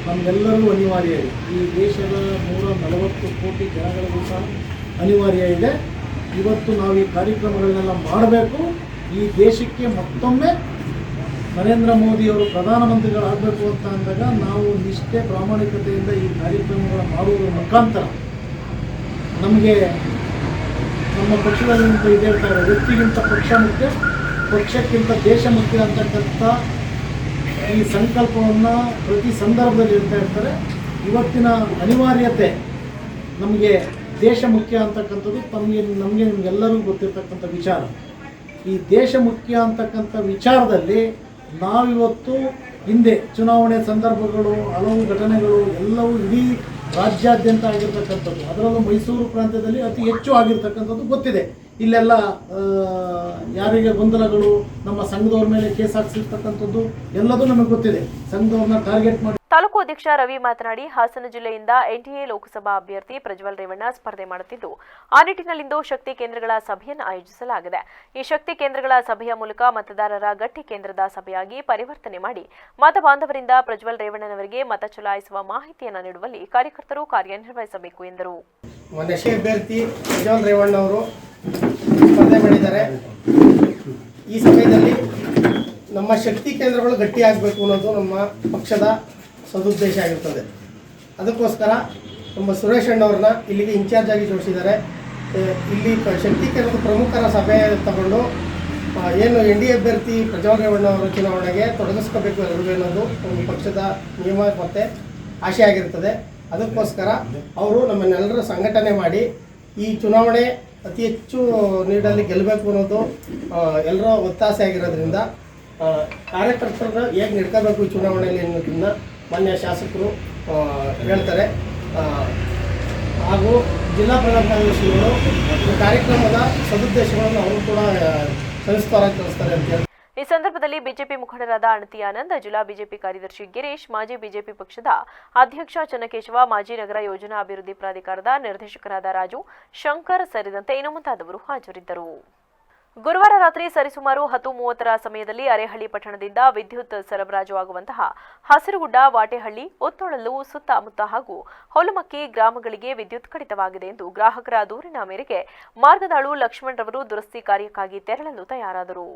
ನಮ್ಮೆಲ್ಲರಿಗೂ ಅನಿವಾರ್ಯ ಇದೆ. ಈ ದೇಶದ 140 ಕೋಟಿ ಜನಗಳಿಗೂ ಸಹ ಅನಿವಾರ್ಯ ಇದೆ. ಇವತ್ತು ನಾವು ಈ ಕಾರ್ಯಕ್ರಮಗಳನ್ನೆಲ್ಲ ಮಾಡಬೇಕು. ಈ ದೇಶಕ್ಕೆ ಮತ್ತೊಮ್ಮೆ ನರೇಂದ್ರ ಮೋದಿಯವರು ಪ್ರಧಾನಮಂತ್ರಿಗಳಾಗಬೇಕು ಅಂತ ಅಂದಾಗ ನಾವು ನಿಷ್ಠೆ, ಪ್ರಾಮಾಣಿಕತೆಯಿಂದ ಈ ಕಾರ್ಯಕ್ರಮಗಳ ಮಾಡುವುದರ ಮುಖಾಂತರ ನಮಗೆ ನಮ್ಮ ಪಕ್ಷದಲ್ಲಿ ಇದು ಹೇಳ್ತಾರೆ, ವ್ಯಕ್ತಿಗಿಂತ ಪಕ್ಷ ಮುಖ್ಯ, ಪಕ್ಷಕ್ಕಿಂತ ದೇಶ ಮುಖ್ಯ ಅಂತಕ್ಕಂಥ ಈ ಸಂಕಲ್ಪವನ್ನು ಪ್ರತಿ ಸಂದರ್ಭದಲ್ಲಿ ಹೇಳ್ತಾ ಇರ್ತಾರೆ. ಇವತ್ತಿನ ಅನಿವಾರ್ಯತೆ ನಮಗೆ ದೇಶ ಮುಖ್ಯ ಅಂತಕ್ಕಂಥದ್ದು ನಿಮಗೆಲ್ಲರಿಗೂ ಗೊತ್ತಿರ್ತಕ್ಕಂಥ ವಿಚಾರ. ಈ ದೇಶ ಮುಖ್ಯ ಅಂತಕ್ಕಂಥ ವಿಚಾರದಲ್ಲಿ ನಾವಿವತ್ತು ಹಿಂದೆ ಚುನಾವಣೆ ಸಂದರ್ಭಗಳು, ಹಲವು ಘಟನೆಗಳು ಎಲ್ಲವೂ ಇಡೀ ರಾಜ್ಯಾದ್ಯಂತ ಆಗಿರ್ತಕ್ಕಂಥದ್ದು, ಅದರಲ್ಲೂ ಮೈಸೂರು ಪ್ರಾಂತ್ಯದಲ್ಲಿ ಅತಿ ಹೆಚ್ಚು ಆಗಿರ್ತಕ್ಕಂಥದ್ದು ಗೊತ್ತಿದೆ. ಇಲ್ಲೆಲ್ಲ ಯಾರಿಗೆ ಗೊಂದಲಗಳು, ನಮ್ಮ ಸಂಘದವ್ರ ಮೇಲೆ ಕೇಸ್ ಹಾಕ್ಸಿರ್ತಕ್ಕಂಥದ್ದು ಎಲ್ಲದೂ ನಮಗೆ ಗೊತ್ತಿದೆ. ಸಂಘದವ್ರನ್ನ ಟಾರ್ಗೆಟ್ ಮಾಡಿ. ತಾಲೂಕು ಅಧ್ಯಕ್ಷ ರವಿ ಮಾತನಾಡಿ, ಹಾಸನ ಜಿಲ್ಲೆಯಿಂದ ಎನ್ಡಿಎ ಲೋಕಸಭಾ ಅಭ್ಯರ್ಥಿ ಪ್ರಜ್ವಲ್ ರೇವಣ್ಣ ಸ್ಪರ್ಧೆ ಮಾಡುತ್ತಿದ್ದು, ಆ ನಿಟ್ಟಿನಲ್ಲಿಂದು ಶಕ್ತಿ ಕೇಂದ್ರಗಳ ಸಭೆಯನ್ನು ಆಯೋಜಿಸಲಾಗಿದೆ. ಈ ಶಕ್ತಿ ಕೇಂದ್ರಗಳ ಸಭೆಯ ಮೂಲಕ ಮತದಾರರ ಗಟ್ಟಿ ಕೇಂದ್ರದ ಸಭೆಯಾಗಿ ಪರಿವರ್ತನೆ ಮಾಡಿ ಮತ ಬಾಂಧವರಿಂದ ಪ್ರಜ್ವಲ್ ರೇವಣ್ಣನವರಿಗೆ ಮತ ಚಲಾಯಿಸುವ ಮಾಹಿತಿಯನ್ನು ನೀಡುವಲ್ಲಿ ಕಾರ್ಯಕರ್ತರು ಕಾರ್ಯನಿರ್ವಹಿಸಬೇಕು ಎಂದರು. ಅಭ್ಯರ್ಥಿ ಪ್ರಜ್ವಲ್ ರೇವಣ್ಣ ಅವರು ಸ್ಪರ್ಧೆ ಮಾಡಿದ್ದಾರೆ. ಈ ಸಮಯದಲ್ಲಿ ನಮ್ಮ ಶಕ್ತಿ ಕೇಂದ್ರಗಳು ಗಟ್ಟಿಯಾಗಬೇಕು ಅನ್ನೋದು ನಮ್ಮ ಪಕ್ಷದ ಸದುದ್ದೇಶ ಆಗಿರ್ತದೆ. ಅದಕ್ಕೋಸ್ಕರ ನಮ್ಮ ಸುರೇಶ್ ಅಣ್ಣವ್ರನ್ನ ಇಲ್ಲಿಗೆ ಇನ್ಚಾರ್ಜ್ ಆಗಿ ಜೋಡಿಸಿದ್ದಾರೆ. ಇಲ್ಲಿ ಶಕ್ತಿ ಕೇಂದ್ರದ ಪ್ರಮುಖರ ಸಭೆ ತಗೊಂಡು ಏನು NDA ಅಭ್ಯರ್ಥಿ ಪ್ರಜ್ವಲ್ ರೇವಣ್ಣ ಅವರ ಚುನಾವಣೆಗೆ ತೊಡಗಿಸ್ಕೋಬೇಕು ಎಲ್ಲರಿಗೂ ಅನ್ನೋದು ನಮ್ಮ ಪಕ್ಷದ ನಿಯಮ ಮತ್ತು ಆಶೆ ಆಗಿರ್ತದೆ. ಅದಕ್ಕೋಸ್ಕರ ಅವರು ನಮ್ಮನ್ನೆಲ್ಲರೂ ಸಂಘಟನೆ ಮಾಡಿ ಈ ಚುನಾವಣೆ ಅತಿ ಹೆಚ್ಚು ನೀಡಲ್ಲಿ ಗೆಲ್ಲಬೇಕು ಅನ್ನೋದು ಎಲ್ಲರ ಒತ್ತಾಸೆ ಆಗಿರೋದ್ರಿಂದ ಕಾರ್ಯಕರ್ತರು ಹೇಗೆ ನಡ್ಕೋಬೇಕು ಈ ಚುನಾವಣೆಯಲ್ಲಿ ಅನ್ನೋದನ್ನ ಮಾನ್ಯ ಶಾಸಕರು ಹೇಳ್ತಾರೆ. ಹಾಗೂ ಜಿಲ್ಲಾ ಪ್ರಧಾನ ಕಾರ್ಯದರ್ಶಿಗಳು ಈ ಕಾರ್ಯಕ್ರಮದ ಸದುದ್ದೇಶಗಳನ್ನು ಅವರು ಕೂಡ ಸವಿಸ್ತಾರವಾಗಿ ತಿಳಿಸ್ತಾರೆ ಅಂತ ಹೇಳಿ. ಈ ಸಂದರ್ಭದಲ್ಲಿ ಬಿಜೆಪಿ ಮುಖಂಡರಾದ ಅಣತಿ ಆನಂದ್, ಜಿಲ್ಲಾ ಬಿಜೆಪಿ ಕಾರ್ಯದರ್ಶಿ ಗಿರೀಶ್, ಮಾಜಿ ಬಿಜೆಪಿ ಪಕ್ಷದ ಅಧ್ಯಕ್ಷ ಚನ್ನಕೇಶವ, ಮಾಜಿ ನಗರ ಯೋಜನಾ ಅಭಿವೃದ್ಧಿ ಪ್ರಾಧಿಕಾರದ ನಿರ್ದೇಶಕರಾದ ರಾಜು, ಶಂಕರ್ ಸೇರಿದಂತೆ ಇನ್ನು ಮುಂತಾದವರು ಹಾಜರಿದ್ದರು. ಗುರುವಾರ ರಾತ್ರಿ ಸರಿಸುಮಾರು 10:30 ಸಮಯದಲ್ಲಿ ಅರೇಹಳ್ಳಿ ಪಟ್ಟಣದಿಂದ ವಿದ್ಯುತ್ ಸರಬರಾಜು ಆಗುವಂತಹ ಹಸಿರುಗುಡ್ಡ, ವಾಟೆಹಳ್ಳಿ, ಒತ್ತೊಳಲು ಸುತ್ತಮುತ್ತ ಹಾಗೂ ಹೊಲಮಕ್ಕಿ ಗ್ರಾಮಗಳಿಗೆ ವಿದ್ಯುತ್ ಕಡಿತವಾಗಿದೆ ಎಂದು ಗ್ರಾಹಕರ ದೂರಿನ ಮೇರೆಗೆ ಮಾರ್ಗದಾಳು ಲಕ್ಷ್ಮಣ್ ರವರು ದುರಸ್ತಿ ಕಾರ್ಯಕ್ಕಾಗಿ ತೆರಳಲು ತಯಾರಾದರು.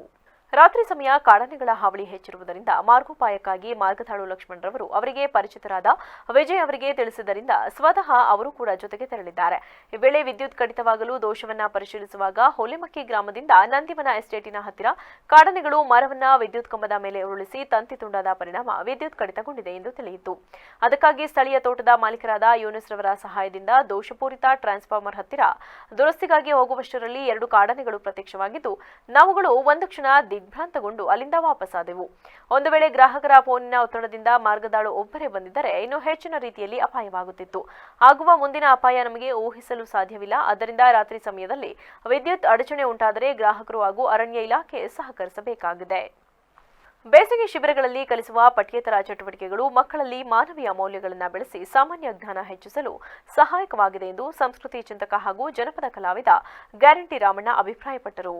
ರಾತ್ರಿ ಸಮಯ ಕಾಡಾನೆಗಳ ಹಾವಳಿ ಹೆಚ್ಚಿರುವುದರಿಂದ ಮಾರ್ಗೋಪಾಯಕ್ಕಾಗಿ ಮಾರ್ಗದಾಳು ಲಕ್ಷ್ಮಣ್ ರವರು ಅವರಿಗೆ ಪರಿಚಿತರಾದ ವಿಜಯ್ ಅವರಿಗೆ ತಿಳಿಸಿದ್ದರಿಂದ ಸ್ವತಃ ಅವರು ಕೂಡ ಜೊತೆಗೆ ತೆರಳಿದ್ದಾರೆ. ಈ ವೇಳೆ ವಿದ್ಯುತ್ ಕಡಿತವಾಗಲು ದೋಷವನ್ನ ಪರಿಶೀಲಿಸುವಾಗ ಹೊಲೆಮಕ್ಕಿ ಗ್ರಾಮದಿಂದ ನಂದಿವನ ಎಸ್ಟೇಟಿನ ಹತ್ತಿರ ಕಾಡಾನೆಗಳು ಮರವನ್ನ ವಿದ್ಯುತ್ ಕಂಬದ ಮೇಲೆ ಉರುಳಿಸಿ ತಂತಿ ತುಂಡಾದ ಪರಿಣಾಮ ವಿದ್ಯುತ್ ಕಡಿತಗೊಂಡಿದೆ ಎಂದು ತಿಳಿಯಿತು. ಅದಕ್ಕಾಗಿ ಸ್ಥಳೀಯ ತೋಟದ ಮಾಲೀಕರಾದ ಯೂನಿಸ್ ರವರ ಸಹಾಯದಿಂದ ದೋಷಪೂರಿತ ಟ್ರಾನ್ಸ್ಫಾರ್ಮರ್ ಹತ್ತಿರ ದುರಸ್ತಿಗಾಗಿ ಹೋಗುವಷ್ಟರಲ್ಲಿ 2 ಕಾಡಾನೆಗಳು ಪ್ರತ್ಯಕ್ಷವಾಗಿದ್ದು ನಾವುಗಳು ಒಂದು ಕ್ಷಣ ದಿಗ್ಭ್ರಾಂತಗೊಂಡು ಅಲ್ಲಿಂದ ವಾಪಸ್ಸಾದೆವು. ಒಂದು ವೇಳೆ ಗ್ರಾಹಕರ ಫೋನಿನ ಒತ್ತಡದಿಂದ ಮಾರ್ಗದಾಳು ಒಬ್ಬರೇ ಬಂದಿದ್ದರೆ ಇನ್ನೂ ಹೆಚ್ಚಿನ ರೀತಿಯಲ್ಲಿ ಅಪಾಯವಾಗುತ್ತಿತ್ತು. ಆಗುವ ಮುಂದಿನ ಅಪಾಯ ನಮಗೆ ಊಹಿಸಲು ಸಾಧ್ಯವಿಲ್ಲ. ಆದ್ದರಿಂದ ರಾತ್ರಿ ಸಮಯದಲ್ಲಿ ವಿದ್ಯುತ್ ಅಡಚಣೆ ಉಂಟಾದರೆ ಗ್ರಾಹಕರು ಹಾಗೂ ಅರಣ್ಯ ಇಲಾಖೆ ಸಹಕರಿಸಬೇಕಾಗಿದೆ. ಬೇಸಿಗೆ ಶಿಬಿರಗಳಲ್ಲಿ ಕಲಿಸುವ ಪಠ್ಯೇತರ ಚಟುವಟಿಕೆಗಳು ಮಕ್ಕಳಲ್ಲಿ ಮಾನವೀಯ ಮೌಲ್ಯಗಳನ್ನು ಬೆಳೆಸಿ ಸಾಮಾನ್ಯ ಜ್ಞಾನ ಹೆಚ್ಚಿಸಲು ಸಹಾಯಕವಾಗಿದೆ ಎಂದು ಸಂಸ್ಕೃತಿ ಚಿಂತಕ ಹಾಗೂ ಜನಪದ ಕಲಾವಿದ ಗ್ಯಾರಂಟಿ ರಾಮಣ್ಣ ಅಭಿಪ್ರಾಯಪಟ್ಟರು.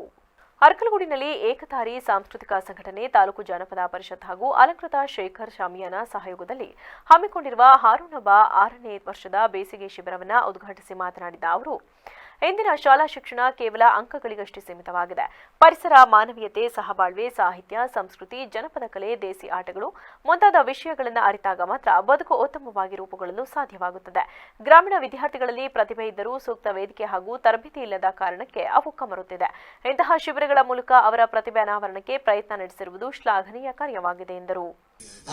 ಅರ್ಕಲಗೂಡಿನಲ್ಲಿ ಏಕತಾರಿ ಸಾಂಸ್ಕೃತಿಕ ಸಂಘಟನೆ, ತಾಲೂಕು ಜಾನಪದ ಪರಿಷತ್ ಹಾಗೂ ಅಲಂಕೃತ ಶೇಖರ್ ಶಾಮಿಯಾನ ಸಹಯೋಗದಲ್ಲಿ ಹಮ್ಮಿಕೊಂಡಿರುವ ಹಾರೋಣ ಬಾ 6ನೇ ವರ್ಷದ ಬೇಸಿಗೆ ಶಿಬಿರವನ್ನು ಉದ್ಘಾಟಿಸಿ ಮಾತನಾಡಿದ ಅವರು, ಇಂದಿನ ಶಾಲಾ ಶಿಕ್ಷಣ ಕೇವಲ ಅಂಕಗಳಿಗಷ್ಟೇ ಸೀಮಿತವಾಗಿದೆ. ಪರಿಸರ, ಮಾನವೀಯತೆ, ಸಹಬಾಳ್ವೆ, ಸಾಹಿತ್ಯ, ಸಂಸ್ಕೃತಿ, ಜನಪದ ಕಲೆ, ದೇಸಿ ಆಟಗಳು ಮುಂತಾದ ವಿಷಯಗಳನ್ನು ಅರಿತಾಗ ಮಾತ್ರ ಬದುಕು ಉತ್ತಮವಾಗಿ ರೂಪುಗೊಳ್ಳಲು ಸಾಧ್ಯವಾಗುತ್ತದೆ. ಗ್ರಾಮೀಣ ವಿದ್ಯಾರ್ಥಿಗಳಲ್ಲಿ ಪ್ರತಿಭೆ ಇದ್ದರೂ ಸೂಕ್ತ ವೇದಿಕೆ ಹಾಗೂ ತರಬೇತಿ ಇಲ್ಲದ ಕಾರಣಕ್ಕೆ ಅವು ಕಮರುತ್ತಿದೆ. ಇಂತಹ ಶಿಬಿರಗಳ ಮೂಲಕ ಅವರ ಪ್ರತಿಭೆ ಅನಾವರಣಕ್ಕೆ ಪ್ರಯತ್ನ ನಡೆಸಿರುವುದು ಶ್ಲಾಘನೀಯ ಕಾರ್ಯವಾಗಿದೆ ಎಂದರು.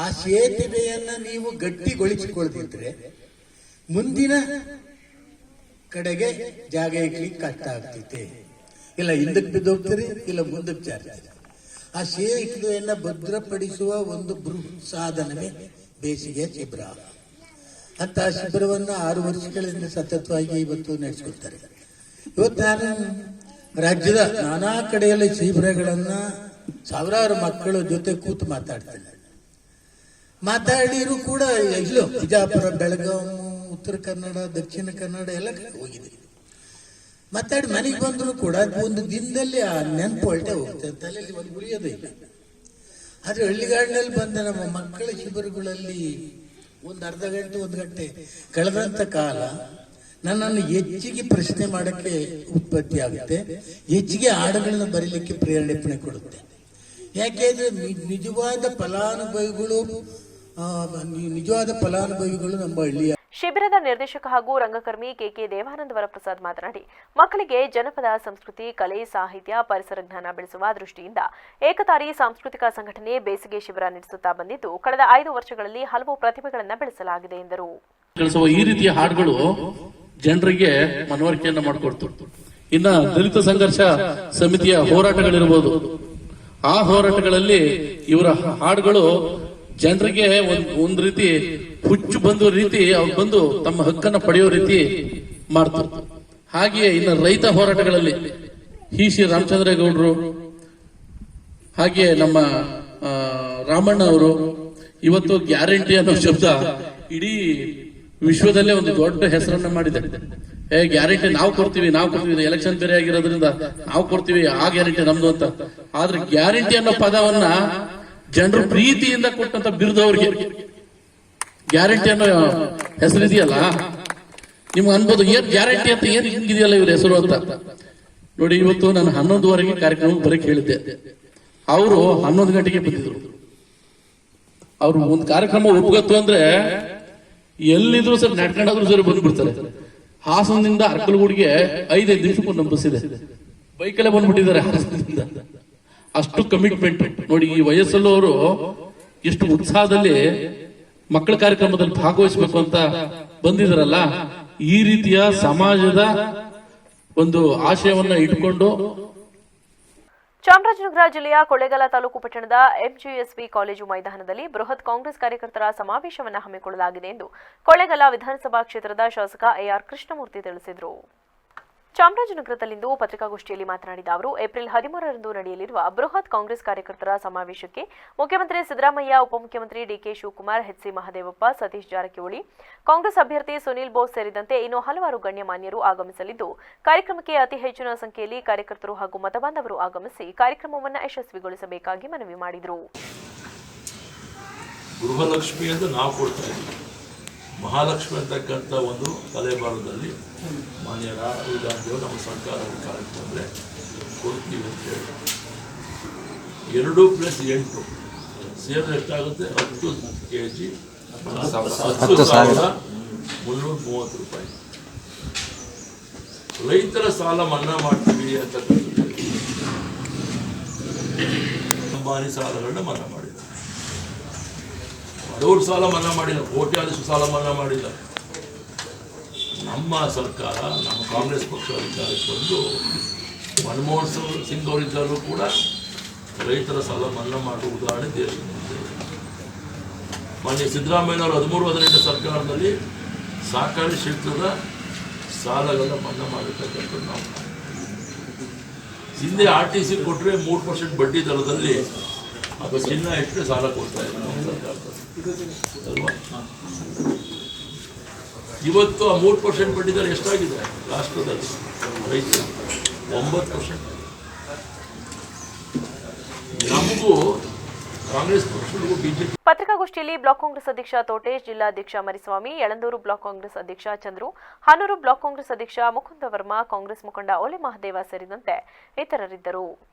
ಆ ಸೇತುವೆಯನ್ನ ನೀವು ಗಟ್ಟಿಗೊಳಿಸಿಕೊಳ್ಳದಿದ್ರೆ ಮುಂದಿನ ಕಡೆಗೆ ಜಾಗ ಇಕ್ಲಿಕ್ಕೆ ಕಷ್ಟ ಆಗ್ತೈತೆ. ಇಲ್ಲ ಹಿಂದಕ್ಕೆ ಬಿದ್ದೋಗ್ತಾರೆ, ಇಲ್ಲ ಮುಂದಕ್ಕೆ ಜಾರ್ತಾರೆ. ಆ ಸೇತುವೆಯನ್ನ ಭದ್ರಪಡಿಸುವ ಒಂದು ಬೃಹತ್ ಸಾಧನವೇ ಬೇಸಿಗೆ ಶಿಬಿರ. ಅಂತ ಶಿಬಿರವನ್ನು 6 ವರ್ಷಗಳಿಂದ ಸತತವಾಗಿ ಇವತ್ತು ನಡೆಸ್ಕೊಳ್ತಾರೆ. ಇವತ್ತು ನಾನು ರಾಜ್ಯದ ನಾನಾ ಕಡೆಯಲ್ಲಿ ಶಿಬಿರಗಳನ್ನ ಸಾವಿರಾರು ಮಕ್ಕಳ ಜೊತೆ ಕೂತು ಮಾತಾಡಿರು ಕೂಡ ಇಲ್ಲೋ ಬಿಜಾಪುರ, ಬೆಳಗಾವಿ, ಉತ್ತರ ಕನ್ನಡ, ದಕ್ಷಿಣ ಕನ್ನಡ ಎಲ್ಲ ಕಡೆ ಹೋಗಿದೆ. ಮಾತಾಡಿ ಮನೆಗೆ ಬಂದ್ರು ಕೂಡ ಒಂದು ದಿನದಲ್ಲಿ ಆ ನೆನಪು ಹೊರಟೆ ಹೋಗ್ತದೆ, ತಲೆಯಲ್ಲಿ ಒಂದು ಉಳಿಯೋದೇ ಇಲ್ಲ. ಆದ್ರೆ ಹಳ್ಳಿಗಾಡಿನಲ್ಲಿ ಬಂದ ನಮ್ಮ ಮಕ್ಕಳ ಶಿಬಿರಗಳಲ್ಲಿ ಒಂದು ಅರ್ಧ ಗಂಟೆ 1 ಗಂಟೆ ಕಳೆದಂತ ಕಾಲ ನನ್ನನ್ನು ಹೆಚ್ಚಿಗೆ ಪ್ರಶ್ನೆ ಮಾಡಕ್ಕೆ ಉತ್ಪತ್ತಿ ಆಗುತ್ತೆ, ಹೆಚ್ಚಿಗೆ ಹಾಡುಗಳನ್ನ ಬರೀಲಿಕ್ಕೆ ಪ್ರೇರಣೆ ಕೊಡುತ್ತೆ. ಯಾಕೆಂದ್ರೆ ನಿಜವಾದ ಫಲಾನುಭವಿಗಳು ನಮ್ಮ ಹಳ್ಳಿಯ. ಶಿಬಿರದ ನಿರ್ದೇಶಕ ಹಾಗೂ ರಂಗಕರ್ಮಿ ಕೆಕೆ ದೇವಾನಂದ ವರಪ್ರಸಾದ್ ಮಾತನಾಡಿ, ಮಕ್ಕಳಿಗೆ ಜನಪದ ಸಂಸ್ಕೃತಿ, ಕಲೆ, ಸಾಹಿತ್ಯ, ಪರಿಸರ ಜ್ಞಾನ ಬೆಳೆಸುವ ದೃಷ್ಟಿಯಿಂದ ಏಕತಾರಿ ಸಾಂಸ್ಕೃತಿಕ ಸಂಘಟನೆ ಬೇಸಿಗೆ ಶಿಬಿರ ನಡೆಸುತ್ತಾ ಬಂದಿದ್ದು ಕಳೆದ 5 ವರ್ಷಗಳಲ್ಲಿ ಹಲವು ಪ್ರತಿಭೆಗಳನ್ನು ಬೆಳೆಸಲಾಗಿದೆ ಎಂದರು. ಈ ರೀತಿಯ ಹಾಡುಗಳು ಜನರಿಗೆ ಮನವರಿಕೆಯನ್ನ ಮಾಡಿಕೊಡ್ತು. ಇನ್ನ ದಲಿತ ಸಂಘರ್ಷ ಸಮಿತಿಯ ಹೋರಾಟಗಳಿರ್ಬೋದು, ಆ ಹೋರಾಟಗಳಲ್ಲಿ ಇವರ ಹಾಡುಗಳು ಜನರಿಗೆ ಒಂದ್ ರೀತಿ ಹುಚ್ಚು ಬಂದ ರೀತಿ ಅವ್ರು ಬಂದು ತಮ್ಮ ಹಕ್ಕನ್ನ ಪಡೆಯೋ ರೀತಿ ಮಾಡ್ತಾರೆ. ಹಾಗೆಯೇ ಇನ್ನು ರೈತ ಹೋರಾಟಗಳಲ್ಲಿ ಶ್ರೀ ರಾಮಚಂದ್ರೇಗೌಡರು, ಹಾಗೆಯೇ ನಮ್ಮ ರಾಮಣ್ಣ ಅವರು ಇವತ್ತು ಗ್ಯಾರಂಟಿ ಅನ್ನೋ ಶಬ್ದ ಇಡೀ ವಿಶ್ವದಲ್ಲೇ ಒಂದು ದೊಡ್ಡ ಹೆಸರನ್ನ ಮಾಡಿದೆ. ಗ್ಯಾರಂಟಿ ನಾವು ಕೊಡ್ತೀವಿ, ಎಲೆಕ್ಷನ್ ಬೇರೆ ಆಗಿರೋದ್ರಿಂದ ನಾವು ಕೊಡ್ತೀವಿ, ಆ ಗ್ಯಾರಂಟಿ ನಮ್ದು ಅಂತ. ಆದ್ರೆ ಗ್ಯಾರಂಟಿ ಅನ್ನೋ ಪದವನ್ನ ಜನರು ಪ್ರೀತಿಯಿಂದ ಕೊಟ್ಟಂತ ಬಿರುದವ್ರಿಗೆ ಗ್ಯಾರಂಟಿ ಅನ್ನೋ ಹೆಸರಿದೆಯಲ್ಲ, ನಿಮ್ಗೆ ಅನ್ಬೋದು ಏನ್ ಗ್ಯಾರಂಟಿ ಅಂತ ಏನ್ ಹಿಂಗಿದೆಯಲ್ಲ ಇವ್ರ ಹೆಸರು ಅಂತ. ನೋಡಿ, ಇವತ್ತು ನಾನು 11:15 ಕಾರ್ಯಕ್ರಮ ಬರೀ ಕೇಳಿದ್ದೆ. ಅವರು 11 ಗಂಟೆಗೆ ಬಂದಿದ್ರು. ಅವ್ರು ಒಂದು ಕಾರ್ಯಕ್ರಮ ಒಪ್ಪಗತ್ತು ಅಂದ್ರೆ ಎಲ್ಲಿದ್ರು ಸರ್ ನಡ್ಕೊಂಡಾದ್ರು ಸರಿ ಬಂದ್ಬಿಡ್ತಾರೆ. ಹಾಸನದಿಂದ ಅರ್ಕಲಗೂಡಿಗೆ 5 ನಿಮಿಷಕ್ಕೂ ಒಂದು ಬಸ್ ಇದೆ, ಬೈಕಲ್ಲೇ ಬಂದ್ಬಿಟ್ಟಿದ್ದಾರೆ ಹಾಸನದಿಂದ. ಅಷ್ಟು ಕಮಿಟ್ಮೆಂಟ್ ನೋಡಿ. ಈ ವಯಸ್ಸಲ್ಲೂ ಅವರು ಎಷ್ಟು ಉತ್ಸಾಹದಲ್ಲಿ ಮಕ್ಕಳ ಕಾರ್ಯಕ್ರಮದಲ್ಲಿ ಭಾಗವಹಿಸಬೇಕು ಅಂತ ಬಂದಿದಾರಲ್ಲ. ಈ ರೀತಿಯ ಸಮಾಜದ ಒಂದು ಆಶಯವನ್ನ ಇಟ್ಕೊಂಡು ಚಾಮರಾಜನಗರ ಜಿಲ್ಲೆಯ ಕೊಳ್ಳೇಗಾಲ ತಾಲೂಕು ಪಟ್ಟಣದ ಎಂಜಿಎಸ್ವಿ ಕಾಲೇಜು ಮೈದಾನದಲ್ಲಿ ಬೃಹತ್ ಕಾಂಗ್ರೆಸ್ ಕಾರ್ಯಕರ್ತರ ಸಮಾವೇಶವನ್ನು ಹಮ್ಮಿಕೊಳ್ಳಲಾಗಿದೆ ಎಂದು ಕೊಳ್ಳೇಗಾಲ ವಿಧಾನಸಭಾ ಕ್ಷೇತ್ರದ ಶಾಸಕ ಎಆರ್ ಕೃಷ್ಣಮೂರ್ತಿ ತಿಳಿಸಿದರು. ಚಾಮರಾಜನಗರದಲ್ಲಿಂದು ಪತ್ರಿಕಾಗೋಷ್ಠಿಯಲ್ಲಿ ಮಾತನಾಡಿದ ಅವರು, ಏಪ್ರಿಲ್ 13ರಂದು ನಡೆಯಲಿರುವ ಬೃಹತ್ ಕಾಂಗ್ರೆಸ್ ಕಾರ್ಯಕರ್ತರ ಸಮಾವೇಶಕ್ಕೆ ಮುಖ್ಯಮಂತ್ರಿ ಸಿದ್ದರಾಮಯ್ಯ, ಉಪಮುಖ್ಯಮಂತ್ರಿ ಡಿಕೆ ಶಿವಕುಮಾರ್, ಎಚ್ಸಿ ಮಹದೇವಪ್ಪ, ಸತೀಶ್ ಜಾರಕಿಹೊಳಿ, ಕಾಂಗ್ರೆಸ್ ಅಭ್ಯರ್ಥಿ ಸುನೀಲ್ ಬೋಸ್ ಸೇರಿದಂತೆ ಇನ್ನೂ ಹಲವಾರು ಗಣ್ಯಮಾನ್ಯರು ಆಗಮಿಸಲಿದ್ದು, ಕಾರ್ಯಕ್ರಮಕ್ಕೆ ಅತಿ ಹೆಚ್ಚಿನ ಸಂಖ್ಯೆಯಲ್ಲಿ ಕಾರ್ಯಕರ್ತರು ಹಾಗೂ ಮತಬಾಂಧವರು ಆಗಮಿಸಿ ಕಾರ್ಯಕ್ರಮವನ್ನು ಯಶಸ್ವಿಗೊಳಿಸಬೇಕಾಗಿ ಮನವಿ ಮಾಡಿದರು. ಗೃಹಲಕ್ಷ್ಮಿ ಅಂತ ನಾವು ಕೊಡ್ತಾ ಇದ್ದೀವಿ. ಮಹಾಲಕ್ಷ್ಮಿ ಅಂತಕ್ಕಂಥ ಒಂದು ತಲೆಬಾರದಲ್ಲಿ ಮಾನ್ಯ ರಾಹುಲ್ ಗಾಂಧಿಯವರು ನಮ್ಮ ಸರ್ಕಾರ ಅಧಿಕಾರಕ್ಕೆ ಬಂದರೆ ಕೊಡ್ತೀವಿ ಅಂತ ಹೇಳಿ 2+8 ಸೇರಿದ್ರೆ ಎಷ್ಟಾಗುತ್ತೆ? 10 kg 10,330 ರೂಪಾಯಿ. ರೈತರ ಸಾಲ ಮನ್ನಾ ಮಾಡ್ತೀವಿ ಅಂತಕ್ಕಂಥದ್ದು ಅಂಬಾನಿ ಸಾಲಗಳನ್ನ ಮನ್ನಾ ಮಾಡಿದ್ದಾರೆ. ಬಡವ್ರ ಸಾಲ ಮನ್ನಾ ಮಾಡಿಲ್ಲ, ಕೋಟ್ಯಾಧೀಶ ಸಾಲ ಮನ್ನಾ ಮಾಡಿಲ್ಲ. ನಮ್ಮ ಸರ್ಕಾರ, ನಮ್ಮ ಕಾಂಗ್ರೆಸ್ ಪಕ್ಷ ಅಧಿಕಾರಕ್ಕೆ ಬಂದು ಮನಮೋಹನ್ ಸಿಂಗ್ ಅವರಿದ್ದಾಗಲೂ ಕೂಡ ರೈತರ ಸಾಲ ಮನ್ನಾ ಮಾಡುವ ಉದಾಹರಣೆ ದೇಶದಲ್ಲಿ. ಮಾನ್ಯ ಸಿದ್ದರಾಮಯ್ಯನವರು 13-18 ಸರ್ಕಾರದಲ್ಲಿ ಸಹಕಾರಿ ಕ್ಷೇತ್ರದ ಸಾಲಗಳ ಮನ್ನಾ ಮಾಡಿರ್ತಕ್ಕಂಥದ್ದು ನಾವು. ಹಿಂದೆ RTC ಕೊಟ್ಟರೆ 3% ಬಡ್ಡಿ ದರದಲ್ಲಿ ಅದು ಚಿನ್ನ ಎಷ್ಟು ಸಾಲ ಕೊಡ್ತಾ ಇದ್ರು ನಮ್ಮ ಸರ್ಕಾರದಲ್ಲಿ ಅಲ್ವಾ? ಇವತ್ತು ಆ 3% ಬಡ್ಡಿ ದರ ಎಷ್ಟಾಗಿದೆ ರಾಷ್ಟ್ರದಲ್ಲಿ? ರೈತರು 9%. ನಮಗೂ ಕಾಂಗ್ರೆಸ್ ಪಕ್ಷಗಳಿಗೂ ಬಿಜೆಪಿ. ಪತ್ರಿಕಾಗೋಷ್ಠಿಯಲ್ಲಿ ಬ್ಲಾಕ್ ಕಾಂಗ್ರೆಸ್ ಅಧ್ಯಕ್ಷ ತೋಟೇಶ್, ಜಿಲ್ಲಾಧ್ಯಕ್ಷ ಮರಿಸ್ವಾಮಿ, ಯಳಂದೂರು ಬ್ಲಾಕ್ ಕಾಂಗ್ರೆಸ್ ಅಧ್ಯಕ್ಷ ಚಂದ್ರು, ಹಾನೂರು ಬ್ಲಾಕ್ ಕಾಂಗ್ರೆಸ್ ಅಧ್ಯಕ್ಷ ಮುಕುಂದ ವರ್ಮಾ, ಕಾಂಗ್ರೆಸ್ ಮುಖಂಡ ಓಲೆ ಮಹದೇವ ಸೇರಿದಂತೆ ಇತರರಿದ್ದರು.